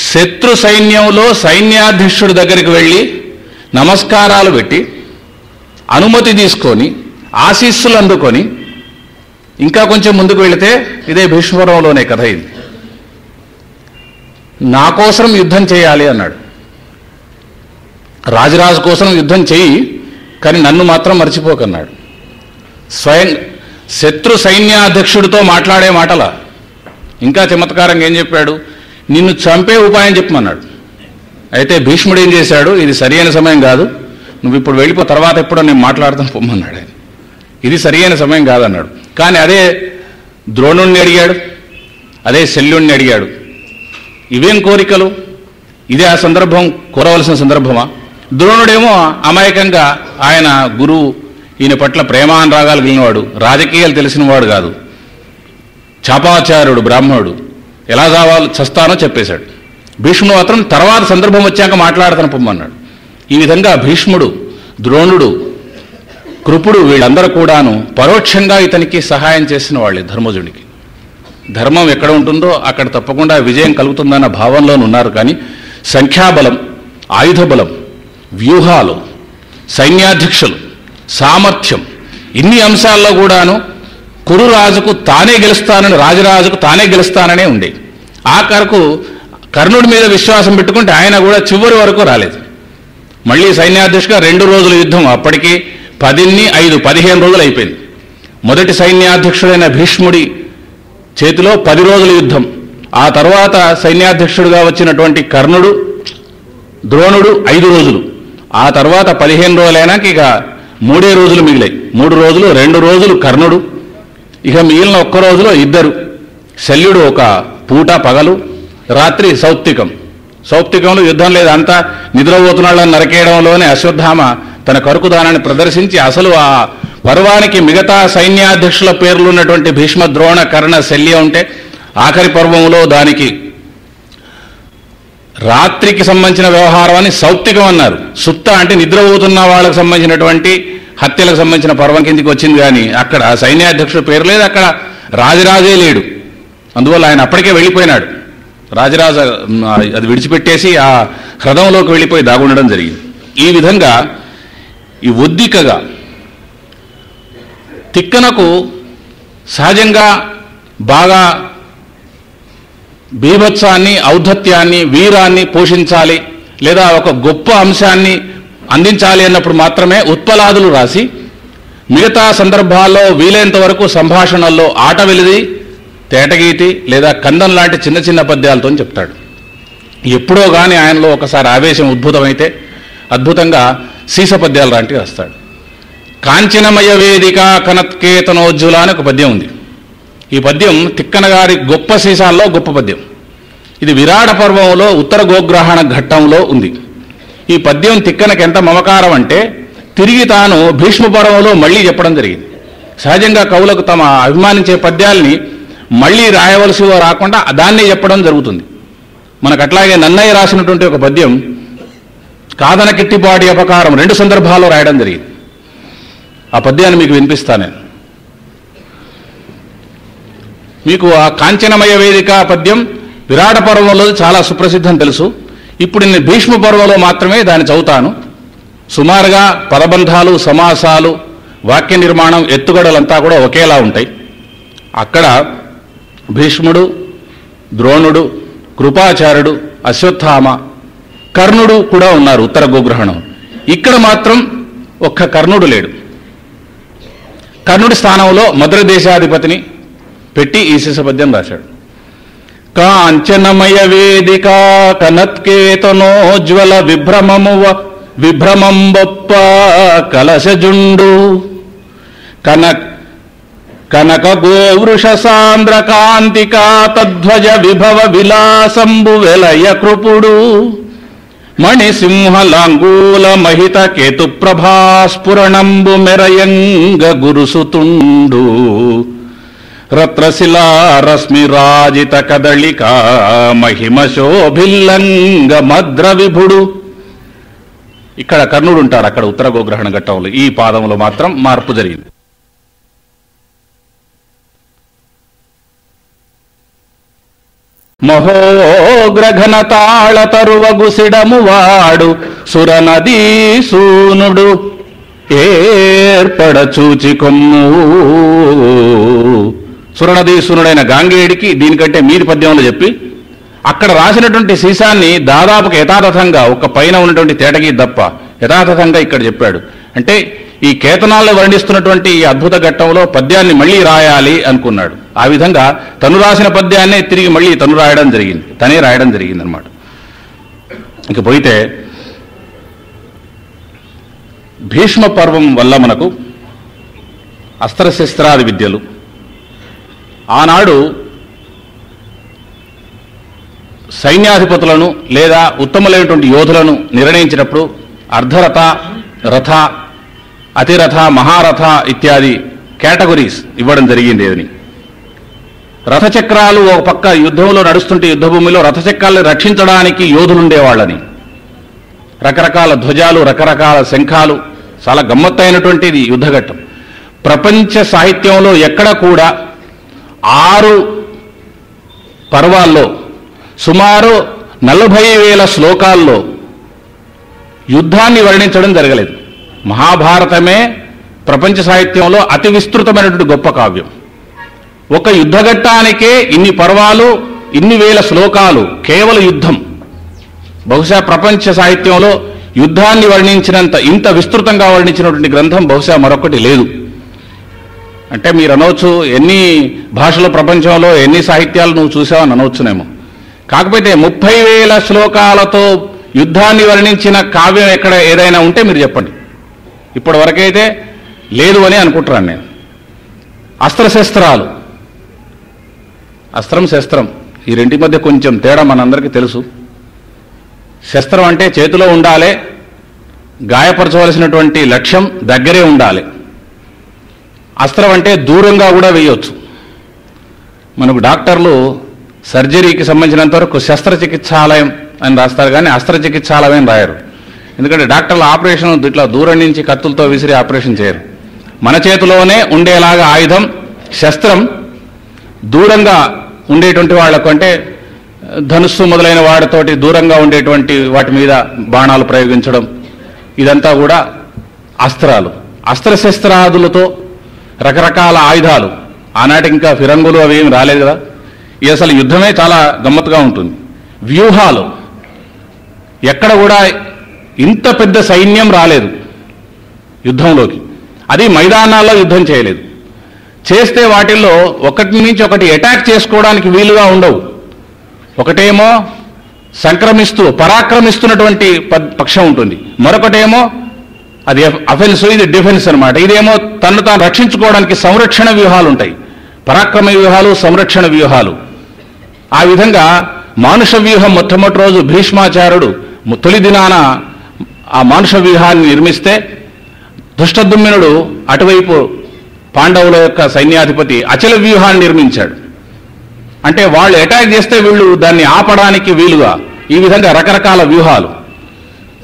శత్రు సైన్యంలో సైన్యాధ్యక్షుడి దగ్గరికి వెళ్ళి నమస్కారాలు పెట్టి అనుమతి తీసుకొని ఆశీస్సులు అందుకొని, ఇంకా కొంచెం ముందుకు వెళితే ఇదే భీష్మపర్వంలోనే కథ ఇది. నా కోసం యుద్ధం చేయాలి అన్నాడు. రాజరాజు కోసం యుద్ధం చెయ్యి, కానీ నన్ను మాత్రం మర్చిపోకన్నాడు. స్వయం శత్రు సైన్యాధ్యక్షుడితో మాట్లాడే మాటల. ఇంకా చమత్కారంగా ఏం చెప్పాడు? నిన్ను చంపే ఉపాయం చెప్పమన్నాడు. అయితే భీష్ముడు ఏం చేశాడు? ఇది సరి అయిన సమయం కాదు, నువ్వు ఇప్పుడు వెళ్ళిపో, తర్వాత ఎప్పుడో నేను మాట్లాడతాను పొమ్మన్నాడు. ఆయన ఇది సరి అయిన సమయం కాదన్నాడు. కానీ అదే ద్రోణుణ్ణి అడిగాడు, అదే శల్యుణ్ణి అడిగాడు. ఇవేం కోరికలు? ఇదే ఆ సందర్భం కోరవలసిన సందర్భమా? ద్రోణుడేమో అమాయకంగా ఆయన గురువు, ఈయన పట్ల ప్రేమానురాగాలు కలిగినవాడు, రాజకీయాలు తెలిసినవాడు కాదు, చాపాచార్యుడు, బ్రాహ్మణుడు, ఎలా చస్తానో చెప్పేశాడు. భీష్ముడు మాత్రం తర్వాత సందర్భం వచ్చాక మాట్లాడతాను పొమ్మన్నాడు. ఈ విధంగా భీష్ముడు, ద్రోణుడు, కృపుడు వీళ్ళందరూ కూడాను పరోక్షంగా ఇతనికి సహాయం చేసిన వాళ్ళే ధర్మజుడికి. ధర్మం ఎక్కడ ఉంటుందో అక్కడ తప్పకుండా విజయం కలుగుతుందన్న భావనలో ఉన్నారు. కానీ సంఖ్యాబలం, ఆయుధ బలం, వ్యూహాలు, సైన్యాధ్యక్షులు, సామర్థ్యం, ఇన్ని అంశాల్లో కూడాను కురురాజుకు తానే గెలుస్తానని, రాజరాజుకు తానే గెలుస్తాననే ఉండే. ఆఖరకు కర్ణుడి మీద విశ్వాసం పెట్టుకుంటే ఆయన కూడా చివరి వరకు రాలేదు. మళ్ళీ సైన్యాధ్యక్షుడిగా 2 రోజుల యుద్ధం, అప్పటికి 15 రోజులు అయిపోయింది. మొదటి సైన్యాధ్యక్షుడైన భీష్ముడి చేతిలో 10 రోజుల యుద్ధం. ఆ తర్వాత సైన్యాధ్యక్షుడిగా వచ్చినటువంటి కర్ణుడు, ద్రోణుడు 5 రోజులు. ఆ తర్వాత 15 రోజులైనాక ఇక 3 రోజులు మిగిలాయి. 3 రోజులు, 2 రోజులు కర్ణుడు, ఇక మిగిలిన 1 రోజులో ఇద్దరు. శల్యుడు ఒక పూట పగలు, రాత్రి సౌప్తికం. సౌప్తికంలో యుద్ధం లేదు, అంతా నిద్రపోతున్నాళ్ళని నరకేయడంలోనే అశ్వత్థామ తన కరుకుదానాన్ని ప్రదర్శించి అసలు ఆ పర్వానికి మిగతా సైన్యాధ్యక్షుల పేర్లు ఉన్నటువంటి భీష్మ, ద్రోణ, కర్ణ, శల్య ఉంటే ఆఖరి పర్వంలో దానికి రాత్రికి సంబంధించిన వ్యవహారం అని సౌప్తికం అన్నారు. సుత్త అంటే నిద్రపోతున్న వాళ్ళకు సంబంధించినటువంటి హత్యలకు సంబంధించిన పర్వం కిందికి వచ్చింది. కానీ అక్కడ సైన్యాధ్యక్షుడు పేరు లేదు, అక్కడ రాజరాజే లేడు. అందువల్ల ఆయన అప్పటికే వెళ్ళిపోయినాడు. రాజరాజు అది విడిచిపెట్టేసి ఆ హ్రదంలోకి వెళ్ళిపోయి దాగుండడం జరిగింది. ఈ విధంగా ఈ ఒద్దికగా తిక్కనకు సహజంగా బాగా బీభత్సాన్ని, ఔద్ధత్యాన్ని, వీరాన్ని పోషించాలి లేదా ఒక గొప్ప అంశాన్ని అందించాలి అన్నప్పుడు మాత్రమే ఉత్పలాదులు రాసి, మిగతా సందర్భాల్లో వీలైనంత వరకు సంభాషణల్లో ఆట వెలిది, తేటగీతి లేదా కందం లాంటి చిన్న చిన్న పద్యాలతో చెప్తాడు. ఎప్పుడో కానీ ఆయనలో ఒకసారి ఆవేశం ఉద్భుతమైతే అద్భుతంగా సీస పద్యాలు లాంటివి రాస్తాడు. కాంచనమయ వేదిక కనత్కేతనోజ్జుల అని ఒక పద్యం ఉంది. ఈ పద్యం తిక్కన గారి గొప్ప సీసాల్లో గొప్ప పద్యం. ఇది విరాట పర్వంలో ఉత్తర గోగ్రహణ ఘట్టంలో ఉంది. ఈ పద్యం తిక్కనకి ఎంత మమకారం అంటే తిరిగి తాను భీష్మ పర్వంలో మళ్ళీ చెప్పడం జరిగింది. సహజంగా కవులకు తమ అభిమానించే పద్యాల్ని మళ్ళీ రాయవలసి రాకుండా దాన్నే చెప్పడం జరుగుతుంది. మనకు అట్లాగే నన్నయ్య రాసినటువంటి ఒక పద్యం కాదన కిట్టిపాటి అపకారం 2 సందర్భాల్లో రాయడం జరిగింది. ఆ పద్యాన్ని మీకు వినిపిస్తాను నేను. మీకు ఆ కాంచనమయ వేదిక పద్యం విరాట పర్వంలో చాలా సుప్రసిద్ధం తెలుసు. ఇప్పుడు నేను భీష్మ పర్వంలో మాత్రమే దాన్ని చదువుతాను. సుమారుగా పదబంధాలు, సమాసాలు, వాక్య నిర్మాణం, ఎత్తుగడలంతా కూడా ఒకేలా ఉంటాయి. అక్కడ భీష్ముడు, ద్రోణుడు, కృపాచార్యుడు, అశ్వత్థామ, కర్ణుడు కూడా ఉన్నారు ఉత్తర గోగ్రహణం. ఇక్కడ మాత్రం ఒక్క కర్ణుడు లేడు. కర్ణుడి స్థానంలో మధుర దేశాధిపతిని పెట్టి ఈ శిశపద్యం రాశాడు. కాంచనమయ వేదిక కనత్కేతనోజ్వల విభ్రమంబొప్ప కలశజుండు కనక గోవృష సాంద్ర కాంతికా తధ్వజ విభవ విలాసంబు వెలయ కృపుడు మణిసింహలాంగూల మహిత కేతు ప్రభాస్ఫురణంబు మెరయంగ గురుసుతుండు రత్రశిలా రశ్మి రాజిత కదళికా మహిమ శోభిల్లంగ మద్ర విభుడు. ఇక్కడ కర్ణుడు ఉంటాడు, అక్కడ ఉత్తర గోగ్రహణ ఘట్టంలో ఈ పాదంలో మాత్రం మార్పు జరిగింది. మహోగ్రఘన తాళ తరువగుసిడము వాడు సురనదీ సూనుడు ఏర్పడ చూచి కొమ్ము. సురనదీసునుడైన గాంగేయుడికి దీనికంటే మీది పద్యంలో చెప్పి అక్కడ రాసినటువంటి సీసాన్ని దాదాపుగా యథాతథంగా ఒక పైన ఉన్నటువంటి తేటకి తప్ప యథాతథంగా ఇక్కడ చెప్పాడు. అంటే ఈ కేతనాల్లో వర్ణిస్తున్నటువంటి ఈ అద్భుత ఘట్టంలో పద్యాన్ని మళ్ళీ రాయాలి అనుకున్నాడు. ఆ విధంగా తను రాసిన పద్యాన్నే తిరిగి మళ్ళీ తనే రాయడం జరిగింది అన్నమాట. ఇక పోయితే భీష్మ పర్వం వల్ల మనకు అస్త్రశస్త్రాది విద్యలు ఆనాడు సైన్యాధిపతులను లేదా ఉత్తములైనటువంటి యోధులను నిర్ణయించినప్పుడు అర్ధరథ, రథ, అతిరథ, మహారథ ఇత్యాది కేటగిరీస్ ఇవ్వడం జరిగింది. అని రథచక్రాలు ఒక పక్క యుద్ధంలో నడుస్తుంటే యుద్ధభూమిలో రథచక్రాలను రక్షించడానికి యోధులుండేవాళ్ళని, రకరకాల ధ్వజాలు, రకరకాల శంఖాలు, చాలా గమ్మత్తైనటువంటిది యుద్ధఘట్టం. ప్రపంచ సాహిత్యంలో ఎక్కడ కూడా 6 పర్వాల్లో సుమారు 40,000 శ్లోకాల్లో యుద్ధాన్ని వర్ణించడం జరగలేదు. మహాభారతమే ప్రపంచ సాహిత్యంలో అతి విస్తృతమైనటువంటి గొప్ప కావ్యం. ఒక యుద్ధఘట్టానికే ఇన్ని పర్వాలు, ఇన్ని వేల శ్లోకాలు, కేవలం యుద్ధం. బహుశా ప్రపంచ సాహిత్యంలో యుద్ధాన్ని వర్ణించినంత ఇంత విస్తృతంగా వర్ణించినటువంటి గ్రంథం బహుశా మరొకటి లేదు. అంటే మీరు అనవచ్చు ఎన్ని భాషల ప్రపంచంలో ఎన్ని సాహిత్యాలు నువ్వు చూసావని అనవచ్చునేమో. కాకపోతే 30,000 శ్లోకాలతో యుద్ధాన్ని వర్ణించిన కావ్యం ఎక్కడ ఏదైనా ఉంటే మీరు చెప్పండి. ఇప్పటి వరకైతే లేదు అని అనుకుంటున్నాను నేను. అస్త్రశస్త్రాలు, అస్త్రం శస్త్రం ఈ రెంటి మధ్య కొంచెం తేడా మనందరికీ తెలుసు. శస్త్రం అంటే చేతిలో ఉండాలి, గాయపరచవలసినటువంటి లక్ష్యం దగ్గరే ఉండాలి. అస్త్రం అంటే దూరంగా కూడా వేయవచ్చు. మనకు డాక్టర్లు సర్జరీకి సంబంధించినంత వరకు శస్త్రచికిత్సాలయం అని రాస్తారు, కానీ అస్త్రచికిత్సాలయం రాయరు. ఎందుకంటే డాక్టర్లు ఆపరేషన్ ఇట్లా దూరం నుంచి కత్తులతో విసిరి ఆపరేషన్ చేయరు. మన చేతిలోనే ఉండేలాగా ఆయుధం శస్త్రం దూరంగా ఉండేటువంటి వాళ్లకు, అంటే ధనుస్సు మొదలైన వాటితోటి దూరంగా ఉండేటువంటి వాటి మీద బాణాలు ప్రయోగించడం, ఇదంతా కూడా అస్త్రాలు. అస్త్రశస్త్రాదులతో రకరకాల ఆయుధాలు, ఆనాటి ఇంకా ఫిరంగులు అవి ఏమి రాలేదు కదా. ఇది అసలు యుద్ధమే చాలా గమ్మత్తుగా ఉంటుంది. వ్యూహాలు, ఎక్కడ కూడా ఇంత పెద్ద సైన్యం రాలేదు యుద్ధంలోకి. అది మైదానాల్లో యుద్ధం చేయలేదు. చేస్తే వాటిల్లో ఒకటి నుంచి ఒకటి అటాక్ చేసుకోవడానికి వీలుగా ఉండవు. ఒకటేమో సంక్రమిస్తూ పరాక్రమిస్తున్నటువంటి పక్షం ఉంటుంది, మరొకటేమో అది అఫెన్స్, ఇది డిఫెన్స్ అనమాట. ఇదేమో తను తాను రక్షించుకోవడానికి సంరక్షణ వ్యూహాలు ఉంటాయి. పరాక్రమ వ్యూహాలు, సంరక్షణ వ్యూహాలు. ఆ విధంగా మానుష వ్యూహం మొట్టమొదటి రోజు భీష్మాచార్యుడు తొలి దినాన ఆ మానుష వ్యూహాన్ని నిర్మిస్తే, ధృష్టద్యుమ్నుడు అటువైపు పాండవుల యొక్క సైన్యాధిపతి అచల వ్యూహాన్ని నిర్మించాడు. అంటే వాళ్ళు అటాక్ చేస్తే వీళ్ళు దాన్ని ఆపడానికి వీలుగా ఈ విధంగా రకరకాల వ్యూహాలు,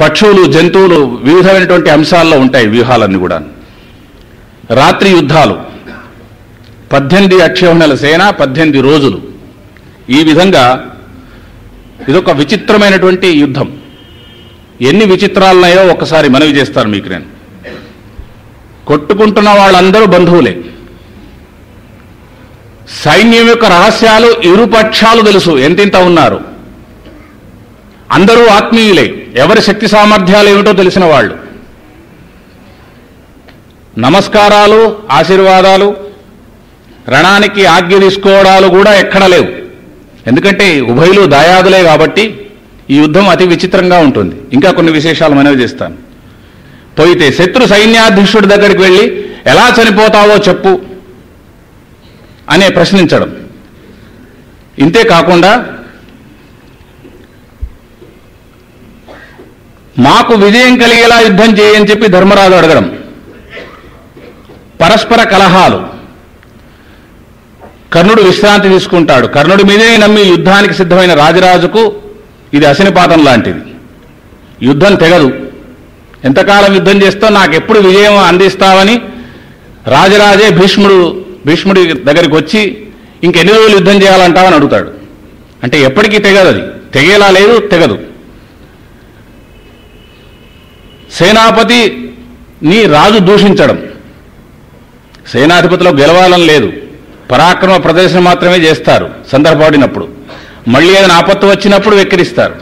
పక్షులు, జంతువులు, వివిధమైనటువంటి అంశాల్లో ఉంటాయి వ్యూహాలన్నీ కూడా. రాత్రి యుద్ధాలు, 18 అక్షోహిణుల సేన 18 రోజులు, ఈ విధంగా ఇదొక విచిత్రమైనటువంటి యుద్ధం. ఎన్ని విచిత్రాలున్నాయో ఒకసారి మనవి చేస్తాను మీకు నేను. కొట్టుకుంటున్న వాళ్ళందరూ బంధువులే. సైన్యం యొక్క రహస్యాలు ఇరుపక్షాలు తెలుసు, ఎంతింత ఉన్నారు. అందరూ ఆత్మీయులే, ఎవరి శక్తి సామర్థ్యాలు ఏమిటో తెలిసిన వాళ్ళు. నమస్కారాలు, ఆశీర్వాదాలు, రణానికి ఆజ్ఞ తీసుకోవడాలు కూడా ఎక్కడ లేవు. ఎందుకంటే ఉభయులు దాయాదులే కాబట్టి ఈ యుద్ధం అతి విచిత్రంగా ఉంటుంది. ఇంకా కొన్ని విశేషాలు మనవి చేస్తాను. పోయితే శత్రు సైన్యాధీశుడి దగ్గరికి వెళ్ళి ఎలా చనిపోతావో చెప్పు అనే ప్రశ్నించడం. ఇంతే కాకుండా మాకు విజయం కలిగేలా యుద్ధం చేయని చెప్పి ధర్మరాజు అడగడం. పరస్పర కలహాలు. కర్ణుడు విశ్రాంతి తీసుకుంటాడు. కర్ణుడి మీదే నమ్మి యుద్ధానికి సిద్ధమైన రాజరాజుకు ఇది అశనిపాతం లాంటిది. యుద్ధం తెగదు. ఎంతకాలం యుద్ధం చేస్తావు, నాకు ఎప్పుడు విజయం అందిస్తావని రాజరాజే భీష్ముడి దగ్గరికి వచ్చి ఇంకెన్ని రోజులు యుద్ధం చేయాలంటావని అడుగుతాడు. అంటే ఎప్పటికీ తెగదు, అది తెగేలా లేదు, తెగదు. సేనాపతిని రాజు దూషించడం. సేనాధిపతిలో గెలవాలని లేదు, పరాక్రమ ప్రదర్శన మాత్రమే చేస్తారు సందర్భపడినప్పుడు. మళ్ళీ ఏదైనా ఆపత్తు వచ్చినప్పుడు వెక్కిరిస్తారు.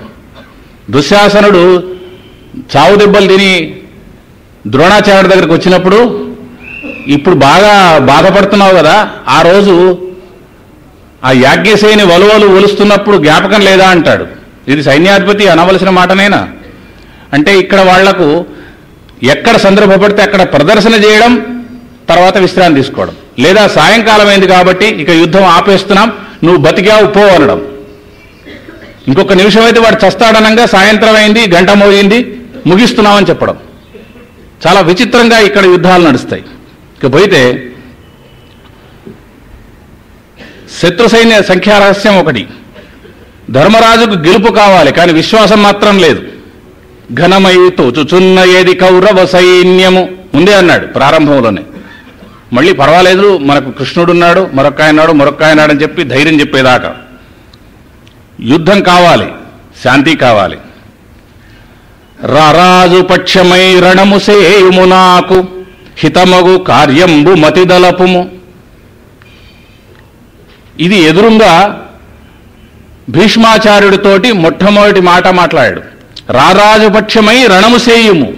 దుశ్శాసనుడు చావు దెబ్బలు తిని ద్రోణాచార్యుడి దగ్గరికి వచ్చినప్పుడు, ఇప్పుడు బాగా బాధపడుతున్నావు కదా, ఆ రోజు ఆ యాజ్ఞసేని వలువలు ఒలుస్తున్నప్పుడు జ్ఞాపకం లేదా అంటాడు. ఇది సైన్యాధిపతి అనవలసిన మాటనేనా? అంటే ఇక్కడ వాళ్లకు ఎక్కడ సందర్భపడితే అక్కడ ప్రదర్శన చేయడం, తర్వాత విశ్రాంతి తీసుకోవడం. లేదా సాయంకాలం అయింది కాబట్టి ఇక యుద్ధం ఆపేస్తున్నాం, నువ్వు బతికావు పో అనడం. ఇంకొక నిమిషం అయితే వాడు చస్తాడనంగా సాయంత్రం అయింది, గంట మోగింది, ముగిస్తున్నామని చెప్పడం. చాలా విచిత్రంగా ఇక్కడ యుద్ధాలు నడుస్తాయి. ఇక పోయితే శత్రు సైన్య సంఖ్యా రహస్యం ఒకటి. ధర్మరాజుకు గెలుపు కావాలి, కానీ విశ్వాసం మాత్రం లేదు. ఘనమై తోచుచున్న ఏది కౌరవ సైన్యము ముందే అన్నాడు ప్రారంభంలోనే. మళ్ళీ పర్వాలేదు, మనకు కృష్ణుడున్నాడు, మరొక్క ఆయనాడు అని చెప్పి ధైర్యం చెప్పేదాకా. యుద్ధం కావాలి, శాంతి కావాలి. రారాజు పక్షమై రణము సేయుము నాకు హితమగు కార్యంబు మతిదలపుము. ఇది ఎదురుగా భీష్మాచార్యుడితోటి మొట్టమొదటి మాట మాట్లాడాడు. రారాజు పక్షమై రణము సేయుము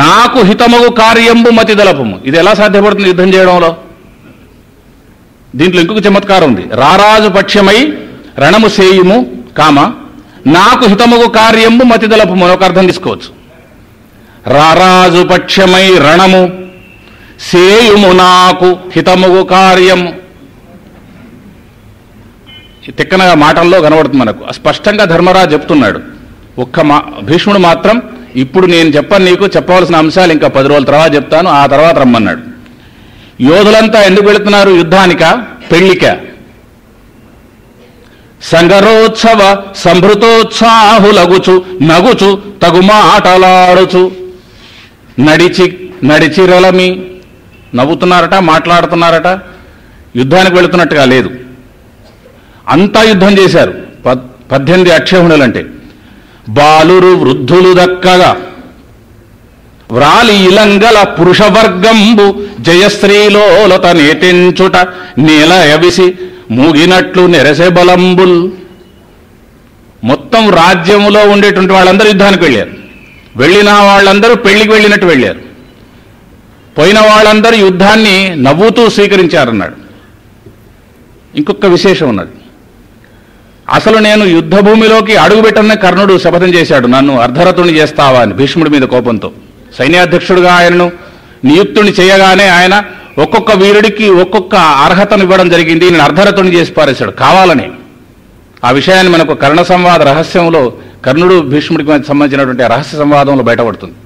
నాకు హితమగు కార్యంబు మతిదలపుము. ఇది ఎలా సాధ్యపడుతుంది యుద్ధం చేయడంలో? దీంట్లో ఇంకొక చమత్కారం ఉంది. రారాజు పక్షమై రణము సేయుము కామ నాకు హితమగు కార్యంబు మతిదలపుము అని ఒక అర్థం తీసుకోవచ్చు. రారాజు పక్షమై రణము సేయుము నాకు హితమగు కార్యము. తిక్కన మాటల్లో కనబడుతుంది మనకు. స్పష్టంగా ధర్మరాజు చెప్తున్నాడు. భీష్ముడు మాత్రం ఇప్పుడు నేను చెప్పను, నీకు చెప్పవలసిన అంశాలు ఇంకా 10 రోజుల తర్వాత చెప్తాను, ఆ తర్వాత రమ్మన్నాడు. యోధులంతా ఎందుకు వెళుతున్నారు యుద్ధానిక? పెళ్లిక. సంగరోత్సవ సంభృతోత్సాహులగుచు నగుచు తగుమాటలాడుచు నడిచిరలమి. నవ్వుతున్నారట, మాట్లాడుతున్నారట. యుద్ధానికి వెళుతున్నట్టుగా లేదు. అంతా యుద్ధం చేశారు. 18 అక్షోహిణులంటే బాలురు వృద్ధులు దక్కగా వ్రాలి ఇలంగల పురుషవర్గంబు జయశ్రీలోలత నేతించుట నేల యవిసి మూగినట్లు నెరసె బలంబుల్. మొత్తం రాజ్యములో ఉండేటువంటి వాళ్ళందరూ యుద్ధానికి వెళ్ళారు. వెళ్ళిన వాళ్ళందరూ పెళ్లికి వెళ్ళినట్టు వెళ్ళారు. పోయిన వాళ్ళందరూ యుద్ధాన్ని నవ్వుతూ స్వీకరించారన్నాడు. ఇంకొక విశేషం ఉన్నది. అసలు నేను యుద్ధ భూమిలోకి అడుగుపెట్టనే కర్ణుడు శపథం చేశాడు, నన్ను అర్ధరథుని చేస్తావా అని, భీష్ముడి మీద కోపంతో. సైన్యాధ్యక్షుడిగా ఆయనను నియుక్తుని చేయగానే ఆయన ఒక్కొక్క వీరుడికి ఒక్కొక్క అర్హతను ఇవ్వడం జరిగింది. నేను అర్ధరథుని చేసి పారేశాడు కావాలని. ఆ విషయాన్ని మనకు కర్ణ సంవాద రహస్యంలో, కర్ణుడు భీష్ముడికి సంబంధించినటువంటి రహస్య సంవాదంలో బయటపడుతుంది.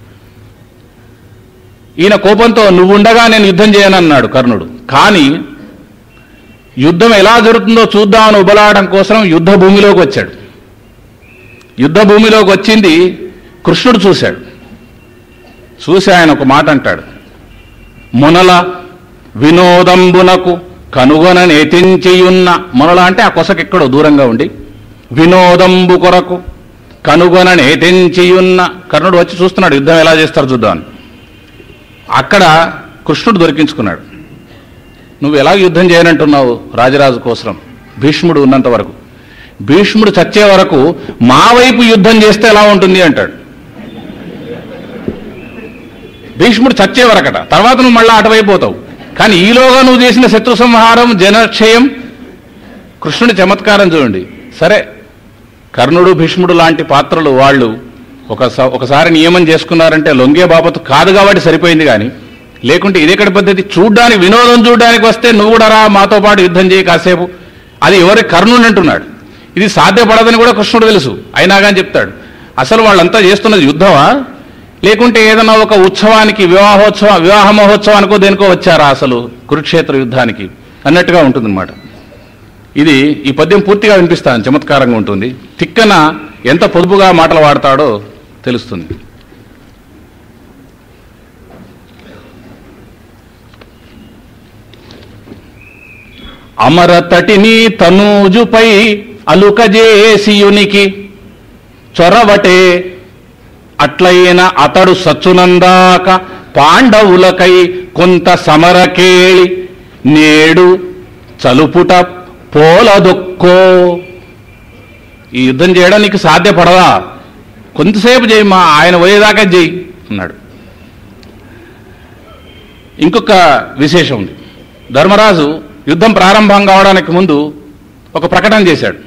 ఈయన కోపంతో నువ్వుండగా నేను యుద్ధం చేయనన్నాడు కర్ణుడు. కానీ యుద్ధం ఎలా జరుగుతుందో చూద్దామని ఉబలాడడం కోసం యుద్ధ భూమిలోకి వచ్చాడు. యుద్ధ భూమిలోకి వచ్చింది కృష్ణుడు చూశాడు. చూసి ఆయన ఒక మాట అంటాడు, మునల వినోదంబునకు కనుగొననేతించియున్న, మునల అంటే ఆ కొసకెక్కడో దూరంగా ఉండి, వినోదంబు కొరకు కనుగొననేతించియున్న, కర్ణుడు వచ్చి చూస్తున్నాడు యుద్ధం ఎలా చేస్తారు చూద్దామని. అక్కడ కృష్ణుడు దొరికించుకున్నాడు. నువ్వు ఎలా యుద్ధం చేయనంటున్నావు రాజరాజు కోసం? భీష్ముడు ఉన్నంత వరకు, భీష్ముడు చచ్చే వరకు మా వైపు యుద్ధం చేస్తే ఎలా ఉంటుంది అంటాడు. భీష్ముడు చచ్చే వరకట, తర్వాత నువ్వు మళ్ళీ అటువైపు పోతావు. కానీ ఈలోగా నువ్వు చేసిన శత్రు సంహారం, జనక్షయం, కృష్ణుడి చమత్కారం చూడండి. సరే, కర్ణుడు భీష్ముడు లాంటి పాత్రలు వాళ్ళు ఒకసారి నియమం చేసుకున్నారంటే లొంగే బాబతు కాదు కాబట్టి సరిపోయింది. కానీ లేకుంటే ఇదెక్కడి పద్ధతి? చూడ్డానికి, వినోదం చూడడానికి వస్తే నువ్వు కూడా రా మాతో పాటు యుద్ధం చేయి కాసేపు, అది ఎవరి కర్ణుడు అంటున్నాడు. ఇది సాధ్యపడదని కూడా కృష్ణుడు తెలుసు, అయినా కానీ చెప్తాడు. అసలు వాళ్ళంతా చేస్తున్నది యుద్ధమా, లేకుంటే ఏదైనా ఒక ఉత్సవానికి, వివాహ మహోత్సవానికో దేనికో వచ్చారా అసలు కురుక్షేత్ర యుద్ధానికి అన్నట్టుగా ఉంటుందన్నమాట. ఇది ఈ పద్యం పూర్తిగా వినిపిస్తాను, చమత్కారంగా ఉంటుంది. తిక్కన ఎంత పొదుపుగా మాటలు వాడతాడో తెలుస్తుంది. అమరతటిని తనూజుపై అలుకజేసియునికి చొరవటే అట్లయిన అతడు సచ్చునందాక పాండవులకై కొంత సమరకేళి నేడు చలుపుట పోలదొక్కో. ఈ యుద్ధం చేయడం నీకు సాధ్యపడదా? కొంతసేపు చేయి, మా ఆయన పోయేదాకా చేయి అన్నాడు. ఇంకొక విశేషం ఉంది. ధర్మరాజు యుద్ధం ప్రారంభం కావడానికి ముందు ఒక ప్రకటన చేశాడు.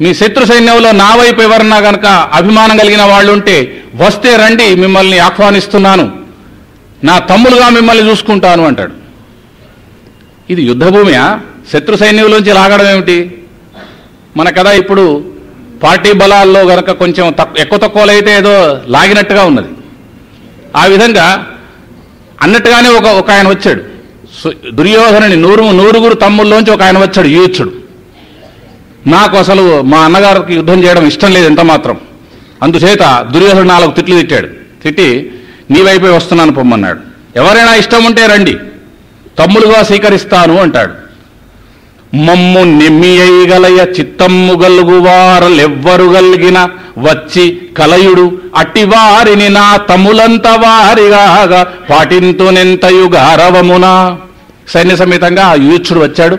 మీ శత్రు సైన్యంలో నా వైపు ఎవరన్నా కనుక అభిమానం కలిగిన వాళ్ళు ఉంటే వస్తే రండి, మిమ్మల్ని ఆహ్వానిస్తున్నాను, నా తమ్ములుగా మిమ్మల్ని చూసుకుంటాను అంటాడు. ఇది యుద్ధభూమియా? శత్రు సైన్యంలోంచి లాగడం ఏమిటి? మన కదా ఇప్పుడు పార్టీ బలాల్లో గనక కొంచెం ఎక్కువ తక్కువలైతే ఏదో లాగినట్టుగా ఉన్నది. ఆ విధంగా అన్నట్టుగానే ఒక ఆయన వచ్చాడు. దుర్యోధనుని నూరుగురు తమ్ముల్లోంచి ఒక ఆయన వచ్చాడు, యూచుడు. నాకు అసలు మా అన్నగారికి యుద్ధం చేయడం ఇష్టం లేదు ఎంత మాత్రం. అందుచేత దుర్యోధనుడు 4 తిట్లు తిట్టాడు. తిట్టి నీ వైపే వస్తున్నాను పొమ్మన్నాడు. ఎవరైనా ఇష్టం ఉంటే రండి, తమ్ములుగా స్వీకరిస్తాను అంటాడు. మమ్ము నెమ్మియగలయ చిత్తమ్ము గలుగువారలెవ్వరు గలిగిన వచ్చి కలయుడు అట్టివారిని నా తమ్ములంత వారిగాగా పాటింతునెంతయు గారవమునా. సైన్య సమేతంగా ఆ యూచుడు వచ్చాడు.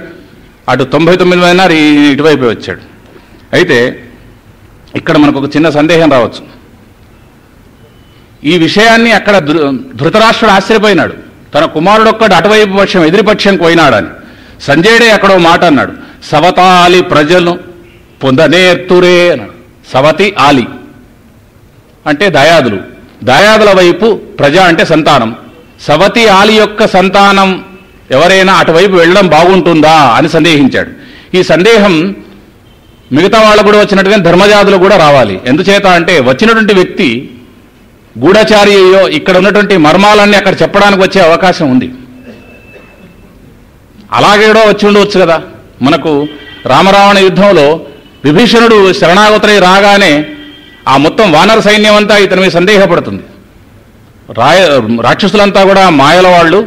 అటు 99 మంది ఇటువైపు వచ్చాడు. అయితే ఇక్కడ మనకు ఒక చిన్న సందేహం రావచ్చు. ఈ విషయాన్ని అక్కడ ధృతరాష్ట్రుడు ఆశ్చర్యపోయినాడు. తన కుమారుడు ఒక్కడు అటువైపు పక్షం ఎదిరిపక్షం పోయినాడని. సంజయుడే అక్కడో మాట అన్నాడు, సవతాలి ప్రజలు పొందనేర్తురే అన్నాడు. సవతి ఆలి అంటే దయాదులు, దయాదుల వైపు ప్రజ అంటే సంతానం. సవతి ఆలి యొక్క సంతానం ఎవరైనా అటువైపు వెళ్ళడం బాగుంటుందా అని సందేహించాడు. ఈ సందేహం మిగతా వాళ్ళకు కూడా వచ్చినట్టుగా ధర్మజాతులు కూడా రావాలి. ఎందుచేత అంటే వచ్చినటువంటి వ్యక్తి గూఢచారి అయ్యో ఇక్కడ ఉన్నటువంటి మర్మాలన్నీ అక్కడ చెప్పడానికి వచ్చే అవకాశం ఉంది. అలాగేడో వచ్చి ఉండవచ్చు కదా. మనకు రామరావణ యుద్ధంలో విభీషణుడు శరణాగతులై రాగానే ఆ మొత్తం వానర సైన్యం అంతా ఇతని మీద సందేహపడుతుంది. రాక్షసులంతా కూడా మాయల వాళ్ళు,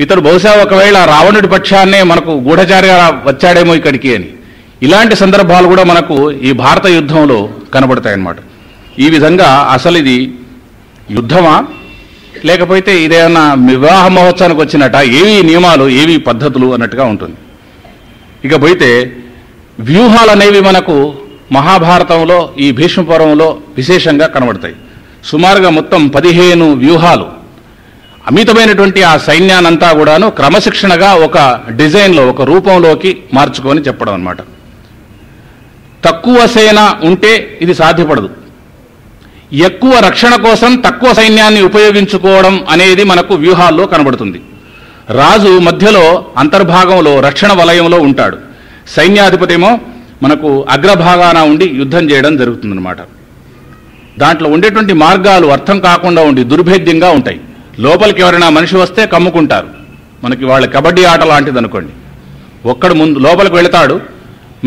ఇతడు బహుశా ఒకవేళ రావణుడి పక్షాన్నే మనకు గూఢచారిగా వచ్చాడేమో ఇక్కడికి అని. ఇలాంటి సందర్భాలు కూడా మనకు ఈ భారత యుద్ధంలో కనబడతాయన్నమాట. ఈ విధంగా అసలు ఇది యుద్ధమా లేకపోతే ఇదేమన్నా వివాహ మహోత్సవానికి వచ్చినట్ట, ఏవి నియమాలు ఏవి పద్ధతులు అన్నట్టుగా ఉంటుంది. ఇక పోతే వ్యూహాలు అనేవి మనకు మహాభారతంలో ఈ భీష్మ పర్వంలో విశేషంగా కనబడతాయి. సుమారుగా మొత్తం 15 వ్యూహాలు అమితమైనటువంటి ఆ సైన్యానంతా కూడాను క్రమశిక్షణగా ఒక డిజైన్లో ఒక రూపంలోకి మార్చుకొని చెప్పడం అన్నమాట. తక్కువ సేన ఉంటే ఇది సాధ్యపడదు. ఎక్కువ రక్షణ కోసం తక్కువ సైన్యాన్ని ఉపయోగించుకోవడం అనేది మనకు వ్యూహాల్లో కనబడుతుంది. రాజు మధ్యలో అంతర్భాగంలో రక్షణ వలయంలో ఉంటాడు. సైన్యాధిపతి ఏమో మనకు అగ్రభాగాన ఉండి యుద్ధం చేయడం జరుగుతుందన్నమాట. దాంట్లో ఉండేటువంటి మార్గాలు అర్థం కాకుండా ఉండి దుర్భేద్యంగా ఉంటాయి. లోపలికి ఎవరైనా మనిషి వస్తే కమ్ముకుంటారు, మనకి వాళ్ళ కబడ్డీ ఆట లాంటిది అనుకోండి. ఒక్కడు ముందు లోపలికి వెళతాడు,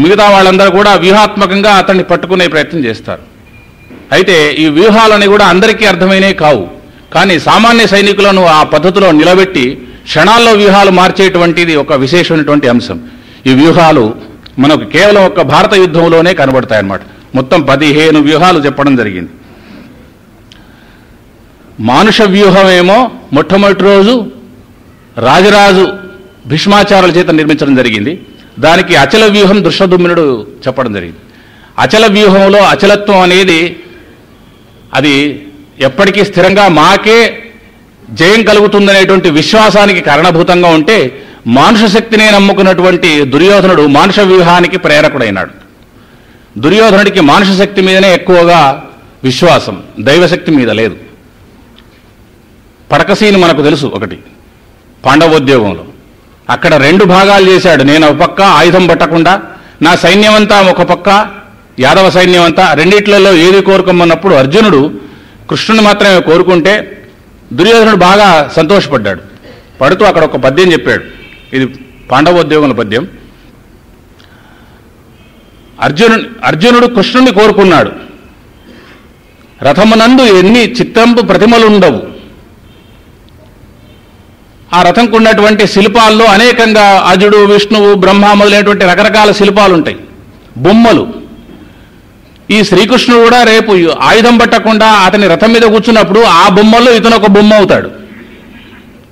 మిగతా వాళ్ళందరూ కూడా వ్యూహాత్మకంగా అతన్ని పట్టుకునే ప్రయత్నం చేస్తారు. అయితే ఈ వ్యూహాలని కూడా అందరికీ అర్థమైనవి కావు. కానీ సామాన్య సైనికులను ఆ పద్ధతిలో నిలబెట్టి క్షణాల్లో వ్యూహాలు మార్చేటువంటిది ఒక విశేషమైనటువంటి అంశం. ఈ వ్యూహాలు మనకు కేవలం ఒక భారత యుద్ధంలోనే కనబడతాయన్నమాట. మొత్తం 15 వ్యూహాలు చెప్పడం జరిగింది. మానుష వ్యూహమేమో మొట్టమొదటి రోజు రాజరాజు భీష్మాచార్యుల చేత నిర్మించడం జరిగింది. దానికి అచల వ్యూహం దృష్టద్యుమ్నుడు చెప్పడం జరిగింది. అచల వ్యూహంలో అచలత్వం అనేది అది ఎప్పటికీ స్థిరంగా మాకే జయం కలుగుతుందనేటువంటి విశ్వాసానికి కారణభూతంగా ఉంటే, మానుష శక్తినే నమ్ముకున్నటువంటి దుర్యోధనుడు మానుష వ్యూహానికి ప్రేరకుడైనాడు. దుర్యోధనుడికి మానుష శక్తి మీదనే ఎక్కువగా విశ్వాసం, దైవశక్తి మీద లేదు. పడకసీని మనకు తెలుసు ఒకటి, పాండవోద్యోగంలో అక్కడ 2 భాగాలు చేశాడు. నేను ఒక పక్క ఆయుధం పట్టకుండా నా సైన్యమంతా ఒక పక్క, యాదవ సైన్యమంతా, రెండిట్లలో ఏది కోరుకోమన్నప్పుడు అర్జునుడు కృష్ణుని మాత్రమే కోరుకుంటే దుర్యోధనుడు బాగా సంతోషపడ్డాడు. పడుతూ అక్కడ ఒక పద్యం చెప్పాడు. ఇది పాండవోద్యోగంలో పద్యం. అర్జునుడు కృష్ణుని కోరుకున్నాడు. రథమునందు ఎన్ని చిత్రంపు ప్రతిమలుండవు. ఆ రథంకు ఉన్నటువంటి శిల్పాల్లో అనేకంగా అజుడు, విష్ణువు, బ్రహ్మ మొదలైనటువంటి రకరకాల శిల్పాలు ఉంటాయి, బొమ్మలు. ఈ శ్రీకృష్ణుడు కూడా రేపు ఆయుధం పట్టకుండా అతని రథం మీద కూర్చున్నప్పుడు ఆ బొమ్మల్లో ఇతను ఒక బొమ్మ అవుతాడు.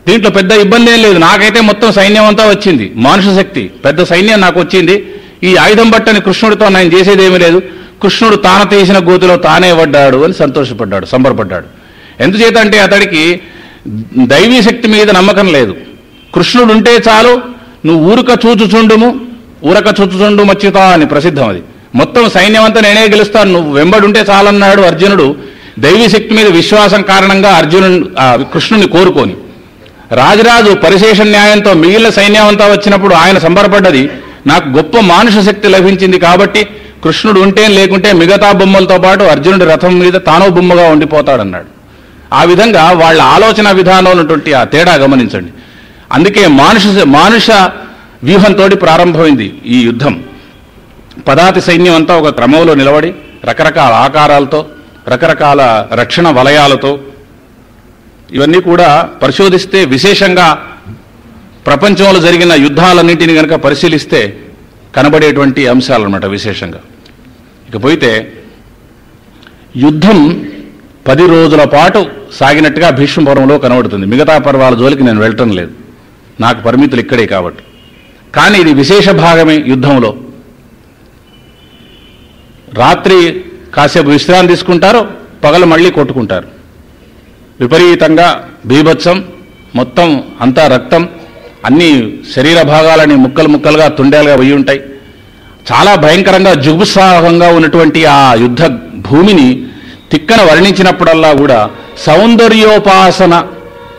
దీంట్లో పెద్ద ఇబ్బంది ఏం లేదు. నాకైతే మొత్తం సైన్యం అంతా వచ్చింది, మానుష శక్తి పెద్ద సైన్యం నాకు వచ్చింది. ఈ ఆయుధం పట్టని కృష్ణుడితో నేను చేసేది ఏమీ లేదు. కృష్ణుడు తాన తీసిన గోతిలో తానే పడ్డాడు అని సంతోషపడ్డాడు, సంబరపడ్డాడు. ఎందుచేత అంటే అతడికి దైవీ శక్తి మీద నమ్మకం లేదు. కృష్ణుడు ఉంటే చాలు, నువ్వు ఊరక చూచుచుండు మచ్యుతా అని ప్రసిద్ధం. అది మొత్తం సైన్యం అంతా నేనే గెలుస్తాను, నువ్వు వెంబడుంటే చాలన్నాడు అర్జునుడు. దైవీ శక్తి మీద విశ్వాసం కారణంగా కృష్ణుని కోరుకొని రాజరాజు పరిశేష న్యాయంతో మిగిలిన సైన్యం అంతా వచ్చినప్పుడు ఆయన సంబరపడ్డది, నాకు గొప్ప మానుష శక్తి లభించింది కాబట్టి కృష్ణుడు ఉంటే లేకుంటే మిగతా బొమ్మలతో పాటు అర్జునుడి రథం మీద తానో బొమ్మగా ఉండిపోతాడన్నాడు. ఆ విధంగా వాళ్ళ ఆలోచన విధానంలో ఉన్నటువంటి ఆ తేడా గమనించండి. అందుకే మానుష వ్యూహంతో ప్రారంభమైంది ఈ యుద్ధం. పదాతి సైన్యం అంతా ఒక క్రమంలో నిలబడి రకరకాల ఆకారాలతో, రకరకాల రక్షణ వలయాలతో, ఇవన్నీ కూడా పరిశోధిస్తే విశేషంగా ప్రపంచంలో జరిగిన యుద్ధాలన్నింటినీ కనుక పరిశీలిస్తే కనబడేటువంటి అంశాలు అన్నమాట విశేషంగా. ఇకపోతే యుద్ధం 10 రోజుల పాటు సాగినట్టుగా భీష్మ పర్వంలో కనబడుతుంది. మిగతా పర్వాల జోలికి నేను వెళ్ళటం లేదు, నాకు పరిమితులు ఇక్కడే కాబట్టి. కానీ ఇది విశేష భాగమే యుద్ధంలో. రాత్రి కాసేపు విశ్రాంతి తీసుకుంటారు, పగలు మళ్ళీ కొట్టుకుంటారు. విపరీతంగా బీభత్సం, మొత్తం అంతా రక్తం, అన్ని శరీర భాగాలని ముక్కలు ముక్కలుగా తుండేలుగా వెయ్యి ఉంటాయి. చాలా భయంకరంగా జుగుప్సాహంగా ఉన్నటువంటి ఆ యుద్ధ భూమిని తిక్కన వర్ణించినప్పుడల్లా కూడా సౌందర్యోపాసన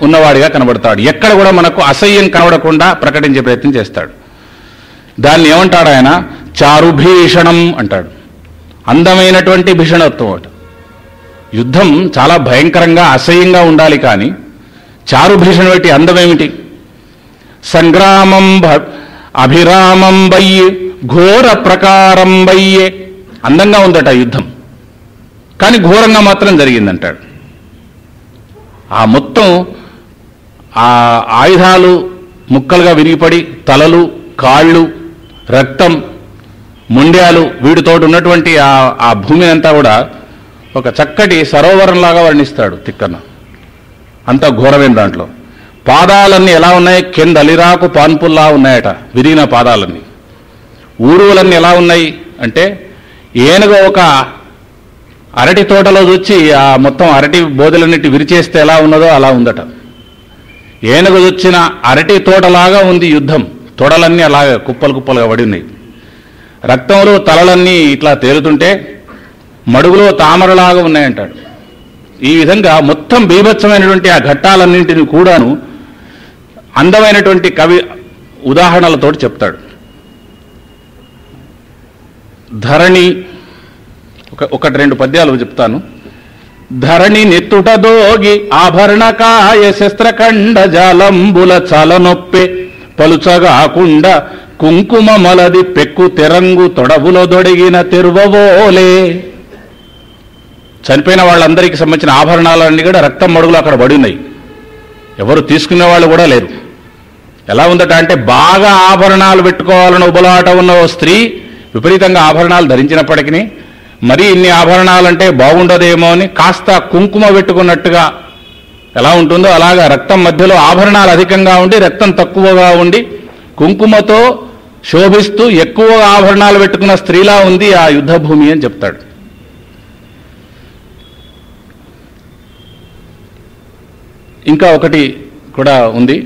ఉన్నవాడిగా కనబడతాడు. ఎక్కడ కూడా మనకు అసహ్యం కనబడకుండా ప్రకటించే ప్రయత్నం చేస్తాడు. దాన్ని ఏమంటాడు ఆయన? చారుభీషణం అంటాడు. అందమైనటువంటి భీషణత్వం అట. యుద్ధం చాలా భయంకరంగా అసహ్యంగా ఉండాలి, కానీ చారుభీషణం ఏమిటి, అందమేమిటి? సంగ్రామం అభిరామం వయ్యే ఘోర ప్రకారం వయ్యే. అందంగా ఉందట యుద్ధం, కానీ ఘోరంగా మాత్రం జరిగిందంటాడు. ఆ మొత్తం ఆ ఆయుధాలు ముక్కలుగా విరిగిపడి తలలు, కాళ్ళు, రక్తం, ముండ్యాలు, వీటితోటి ఉన్నటువంటి ఆ భూమిని అంతా కూడా ఒక చక్కటి సరోవరంలాగా వర్ణిస్తాడు తిక్కన్న. అంత ఘోరమైన దాంట్లో పాదాలన్నీ ఎలా ఉన్నాయి? కింద అలిరాకు పాన్పుల్లా ఉన్నాయట విరిగిన పాదాలన్నీ. ఊరువులన్నీ ఎలా ఉన్నాయి అంటే ఏనుగు ఒక అరటి తోటలో చూచి ఆ మొత్తం అరటి బోధలన్నిటి విరిచేస్తే ఎలా ఉన్నదో అలా ఉందట. ఏనుగు వచ్చిన అరటి తోటలాగా ఉంది యుద్ధం. తొడలన్నీ అలాగే కుప్పలు కుప్పలుగా పడి ఉన్నాయి. రక్తంలో తలలన్నీ ఇట్లా తేలుతుంటే మడుగులో తామరలాగా ఉన్నాయంటాడు. ఈ విధంగా మొత్తం బీభత్సమైనటువంటి ఆ ఘట్టాలన్నింటినీ కూడాను అందమైనటువంటి కవి ఉదాహరణలతో చెప్తాడు. ధరణి ఒకటి 2 పద్యాలు చెప్తాను. ధరణి నెత్తుట దోగి ఆభరణకాయ శస్త్రఖండ జాలంబుల చలనొప్పే పలుచగాకుండ కుంకుమ మలది పెక్కు తెరంగు తొడవులో దొడిగిన తెరువవోలే. చనిపోయిన వాళ్ళందరికీ సంబంధించిన ఆభరణాలన్నీ కూడా రక్తం మడుగులు అక్కడ పడి ఉన్నాయి. ఎవరు తీసుకునే వాళ్ళు కూడా లేరు. ఎలా ఉందట అంటే బాగా ఆభరణాలు పెట్టుకోవాలని ఉబలాట ఉన్న ఓ స్త్రీ విపరీతంగా ఆభరణాలు ధరించినప్పటికీ మరీ ఇన్ని ఆభరణాలంటే బాగుండదేమో అని కాస్త కుంకుమ పెట్టుకున్నట్టుగా ఎలా ఉంటుందో అలాగా రక్తం మధ్యలో ఆభరణాలు అధికంగా ఉండి రక్తం తక్కువగా ఉండి కుంకుమతో శోభిస్తూ ఎక్కువ ఆభరణాలు పెట్టుకున్న స్త్రీలా ఉంది ఆ యుద్ధభూమి అని చెప్తాడు. ఇంకా ఒకటి కూడా ఉంది.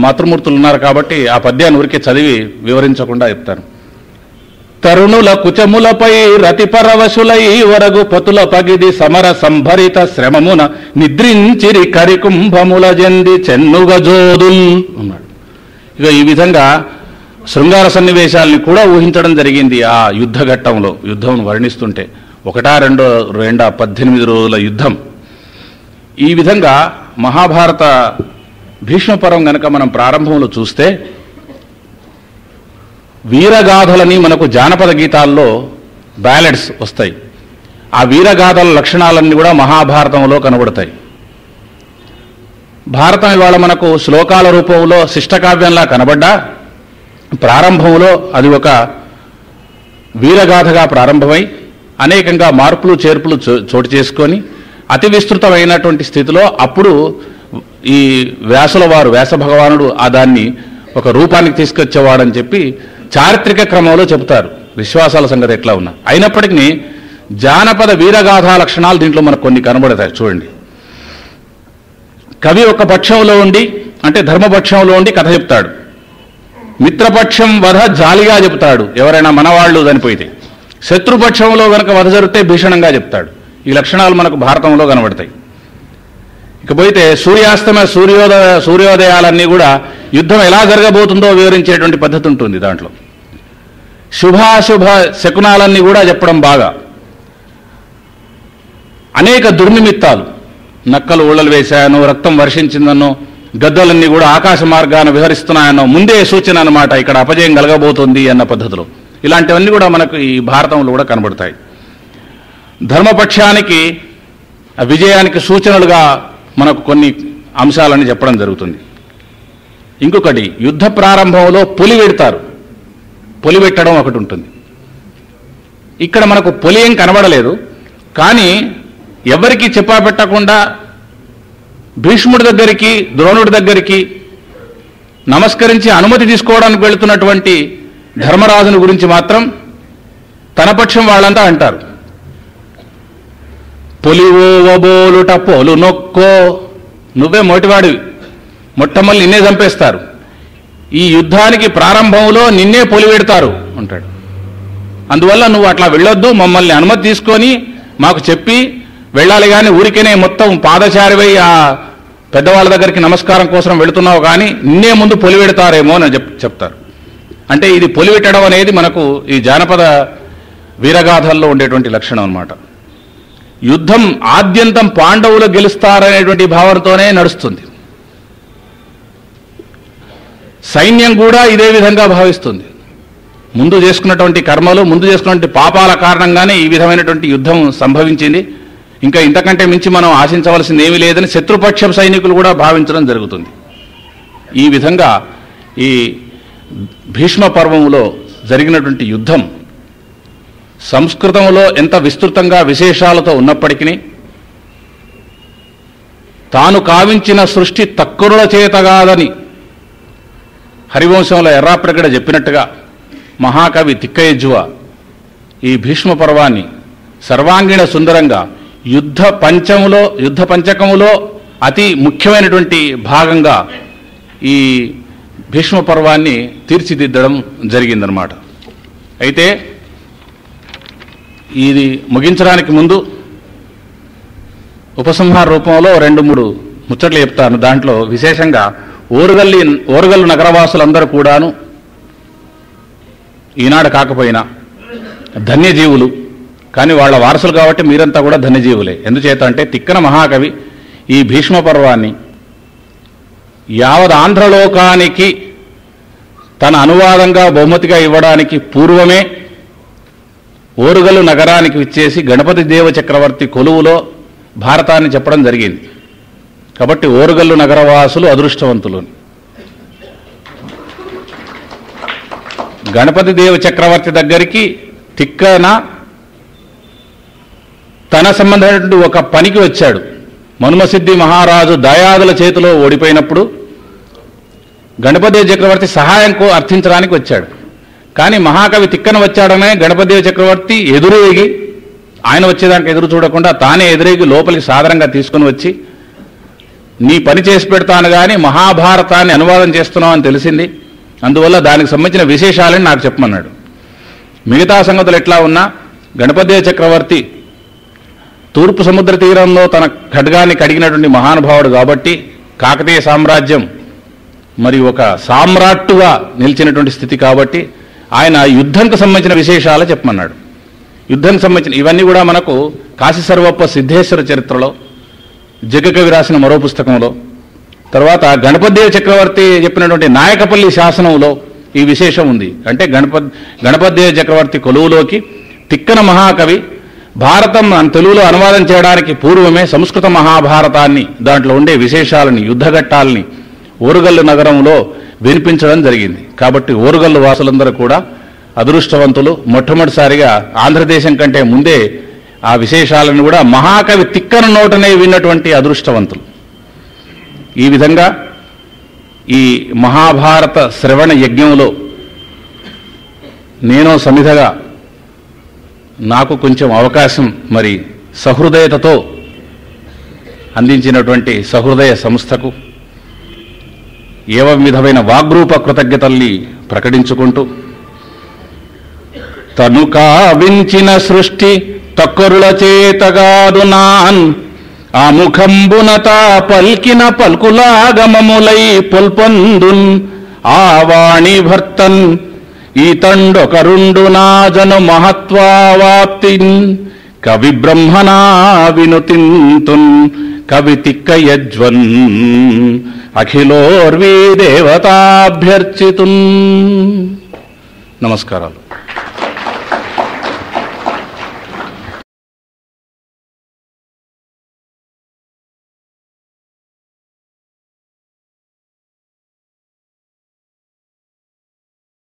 మాతృమూర్తులు ఉన్నారు కాబట్టి ఆ పద్యాన్ని ఊరికే చదివి వివరించకుండా చెప్తాను. తరుణుల కుచములపై రతిపరవశులై వరగు పతుల పగిది సమర సంభరిత శ్రమమున నిద్రించిరి కరికుంభముల జంది చెన్నుగ జోదుల్ అన్నాడు. ఇక ఈ విధంగా శృంగార సన్నివేశాలని కూడా ఊహించడం జరిగింది ఆ యుద్ధ ఘట్టంలో. యుద్ధం వర్ణిస్తుంటే 18 రోజుల యుద్ధం. ఈ విధంగా మహాభారత భీష్మపర్వం గనక మనం ప్రారంభంలో చూస్తే వీరగాథలని మనకు జానపద గీతాల్లో బ్యాలెడ్స్ వస్తాయి. ఆ వీరగాథల లక్షణాలన్నీ కూడా మహాభారతంలో కనబడతాయి. భారతం ఇవాళ మనకు శ్లోకాల రూపంలో శిష్టకావ్యంలా కనబడ్డా ప్రారంభంలో అది ఒక వీరగాథగా ప్రారంభమై అనేకంగా మార్పులు చేర్పులు చోటు చేసుకొని అతి విస్తృతమైనటువంటి స్థితిలో అప్పుడు ఈ వ్యాసుల వారు వ్యాస భగవానుడు ఆ దాన్ని ఒక రూపానికి తీసుకొచ్చేవాడని చెప్పి చారిత్రక క్రమంలో చెబుతారు. విశ్వాసాల సంగతి ఎట్లా ఉన్నా అయినప్పటికీ జానపద వీరగాథా లక్షణాలు దీంట్లో మనకు కొన్ని కనబడతాయి. చూడండి, కవి ఒక పక్షంలో ఉండి అంటే ధర్మపక్షంలో ఉండి కథ చెప్తాడు. మిత్రపక్షం వధ జాలిగా చెప్తాడు, ఎవరైనా మనవాళ్ళు చనిపోయితే. శత్రుపక్షంలో కనుక వధ జరిగితే భీషణంగా చెప్తాడు. ఈ లక్షణాలు మనకు భారతంలో కనబడతాయి. ఇకపోతే సూర్యాస్తమ సూర్యోదయాలన్నీ కూడా యుద్ధం ఎలా జరగబోతుందో వివరించేటువంటి పద్ధతి ఉంటుంది. దాంట్లో శుభాశుభ శకునాలన్నీ కూడా చెప్పడం బాగా. అనేక దుర్నిమిత్తాలు, నక్కలు ఊళ్ళలు వేశాయనో, రక్తం వర్షించిందనో, గద్దలన్నీ కూడా ఆకాశ మార్గాన విహరిస్తున్నాయనో ముందే సూచన అన్నమాట, ఇక్కడ అపజయం కలగబోతోంది అన్న పద్ధతిలో. ఇలాంటివన్నీ కూడా మనకు ఈ భారతంలో కూడా కనబడతాయి. ధర్మపక్షానికి విజయానికి సూచనలుగా మనకు కొన్ని అంశాలని చెప్పడం జరుగుతుంది. ఇంకొకటి, యుద్ధ ప్రారంభంలో పొలివెడతారు. పొలివెట్టడం ఒకటి ఉంటుంది. ఇక్కడ మనకు పొలి ఏం కనబడలేదు, కానీ ఎవరికి చెప్పాపెట్టకుండా భీష్ముడి దగ్గరికి ద్రోణుడి దగ్గరికి నమస్కరించి అనుమతి తీసుకోవడానికి వెళుతున్నటువంటి ధర్మరాజుని గురించి మాత్రం తన పక్షం వాళ్ళంతా అంటారు, పొలివోవబోలుట పోలు నొక్కో, నువ్వే మొటివాడివి, మొట్టమొదటి నిన్నే చంపేస్తారు, ఈ యుద్ధానికి ప్రారంభంలో నిన్నే పొలివెడతారు అంటాడు. అందువల్ల నువ్వు అట్లా వెళ్ళొద్దు, మమ్మల్ని అనుమతి తీసుకొని మాకు చెప్పి వెళ్ళాలి, కానీ ఊరికేనే మొత్తం పాదచారివై ఆ పెద్దవాళ్ళ దగ్గరికి నమస్కారం కోసం వెళుతున్నావు, కానీ నిన్నే ముందు పొలివెడతారేమో అని చెప్తారు. అంటే ఇది పొలివెట్టడం అనేది మనకు ఈ జానపద వీరగాథల్లో ఉండేటువంటి లక్షణం అన్నమాట. యుద్ధం ఆద్యంతం పాండవులు గెలుస్తారనేటువంటి భావనతోనే నడుస్తుంది. సైన్యం కూడా ఇదే విధంగా భావిస్తుంది. ముందు చేసుకున్నటువంటి కర్మలు, ముందు చేసుకున్నటువంటి పాపాల కారణంగానే ఈ విధమైనటువంటి యుద్ధం సంభవించింది, ఇంకా ఇంతకంటే మించి మనం ఆశించవలసింది ఏమీ లేదని శత్రుపక్ష సైనికులు కూడా భావించడం జరుగుతుంది. ఈ విధంగా ఈ భీష్మ పర్వంలో జరిగినటువంటి యుద్ధం సంస్కృతంలో ఎంత విస్తృతంగా విశేషాలతో ఉన్నప్పటికీ తాను కావించిన సృష్టి తక్కువల చేతగాదని హరివంశంలో ఎర్రాప్రగడ చెప్పినట్టుగా మహాకవి తిక్కయజ్జువ ఈ భీష్మ పర్వాన్ని సర్వాంగీణ సుందరంగా యుద్ధ పంచకములో అతి ముఖ్యమైనటువంటి భాగంగా ఈ భీష్మ పర్వాన్ని తీర్చిదిద్దడం జరిగిందనమాట. అయితే ఇది ముగించడానికి ముందు ఉపసంహార రూపంలో 2-3 ముచ్చట్లు చెప్తాను. దాంట్లో విశేషంగా ఓరుగల్లు నగరవాసులందరూ కూడాను ఈనాడు కాకపోయినా ధన్యజీవులు, కానీ వాళ్ళ వారసులు కాబట్టి మీరంతా కూడా ధన్యజీవులే. ఎందుచేత అంటే తిక్కన మహాకవి ఈ భీష్మ పర్వాన్ని యావద్ ఆంధ్రలోకానికి తన అనువాదంగా బహుమతిగా ఇవ్వడానికి పూర్వమే ఓరుగల్లు నగరానికి విచ్చేసి గణపతి దేవ చక్రవర్తి కొలువులో భారతాన్ని చెప్పడం జరిగింది. కాబట్టి ఓరుగల్లు నగరవాసులు అదృష్టవంతులు. గణపతి దేవ చక్రవర్తి దగ్గరికి తిక్కన తన సంబంధమైనటువంటి ఒక పనికి వచ్చాడు. మనుమసిద్ధి మహారాజు దయాదుల చేతిలో ఓడిపోయినప్పుడు గణపతి చక్రవర్తి సహాయంకు అర్థించడానికి వచ్చాడు. కానీ మహాకవి తిక్కన వచ్చాడనే గణపతి చక్రవర్తి ఎదురేగి, ఆయన వచ్చేదానికి ఎదురు చూడకుండా తానే ఎదురేగి లోపలికి సాధారణంగా తీసుకుని వచ్చి, నీ పని చేసి పెడతాను కానీ మహాభారతాన్ని అనువాదం చేస్తున్నావు అని తెలిసింది, అందువల్ల దానికి సంబంధించిన విశేషాలని నాకు చెప్పమన్నాడు. మిగతా సంగతులు ఎట్లా ఉన్నా గణపతి చక్రవర్తి తూర్పు సముద్ర తీరంలో తన ఖడ్గాన్ని కడిగినటువంటి మహానుభావుడు కాబట్టి కాకతీయ సామ్రాజ్యం మరి ఒక సామ్రాట్టుగా నిలిచినటువంటి స్థితి కాబట్టి ఆయన యుద్ధంకు సంబంధించిన విశేషాలు చెప్పమన్నాడు. యుద్ధానికి సంబంధించిన ఇవన్నీ కూడా మనకు కాశీ సర్వప్ప సిద్ధేశ్వర చరిత్రలో, జగ్గకవి రాసిన మరో పుస్తకంలో, తర్వాత గణపతిదేవ చక్రవర్తి చెప్పినటువంటి నాయకపల్లి శాసనంలో ఈ విశేషం ఉంది. అంటే గణపతిదేవ చక్రవర్తి కొలువులోకి తిక్కన మహాకవి భారతం తెలుగులో అనువాదం చేయడానికి పూర్వమే సంస్కృత మహాభారతాన్ని, దాంట్లో ఉండే విశేషాలని, యుద్ధఘట్టాలని ఓరుగల్లు నగరంలో వినిపించడం జరిగింది. కాబట్టి ఓరుగల్లు వాసులందరూ కూడా అదృష్టవంతులు. మొట్టమొదటిసారిగా ఆంధ్రదేశం కంటే ముందే ఆ విశేషాలను కూడా మహాకవి తిక్కన నోటనే విన్నటువంటి అదృష్టవంతులు. ఈ విధంగా ఈ మహాభారత శ్రవణ యజ్ఞంలో నేను సమిధగా నాకు కొంచెం అవకాశం మరి సహృదయతతో అందించినటువంటి సహృదయ సంస్థకు ఏవ విధమైన వాగ్రూప కృతజ్ఞతల్ని ప్రకటించుకుంటూ, తను కావించిన సృష్టి తక్కరుల చేతగాదు నాన్ ఆ ముఖంబునత పల్కిన పల్కులాగమములై పొల్పొందున్ ఆ వాణి భర్తన్ ఈ తండొకరుండు నాజను మహత్వావాప్తిన్ కవి బ్రహ్మణా వినుతింతున్ కవి తిక్కయజ్వన్ అఖిలోర్వీ దేవతాభ్యర్చితున్. నమస్కారాలు.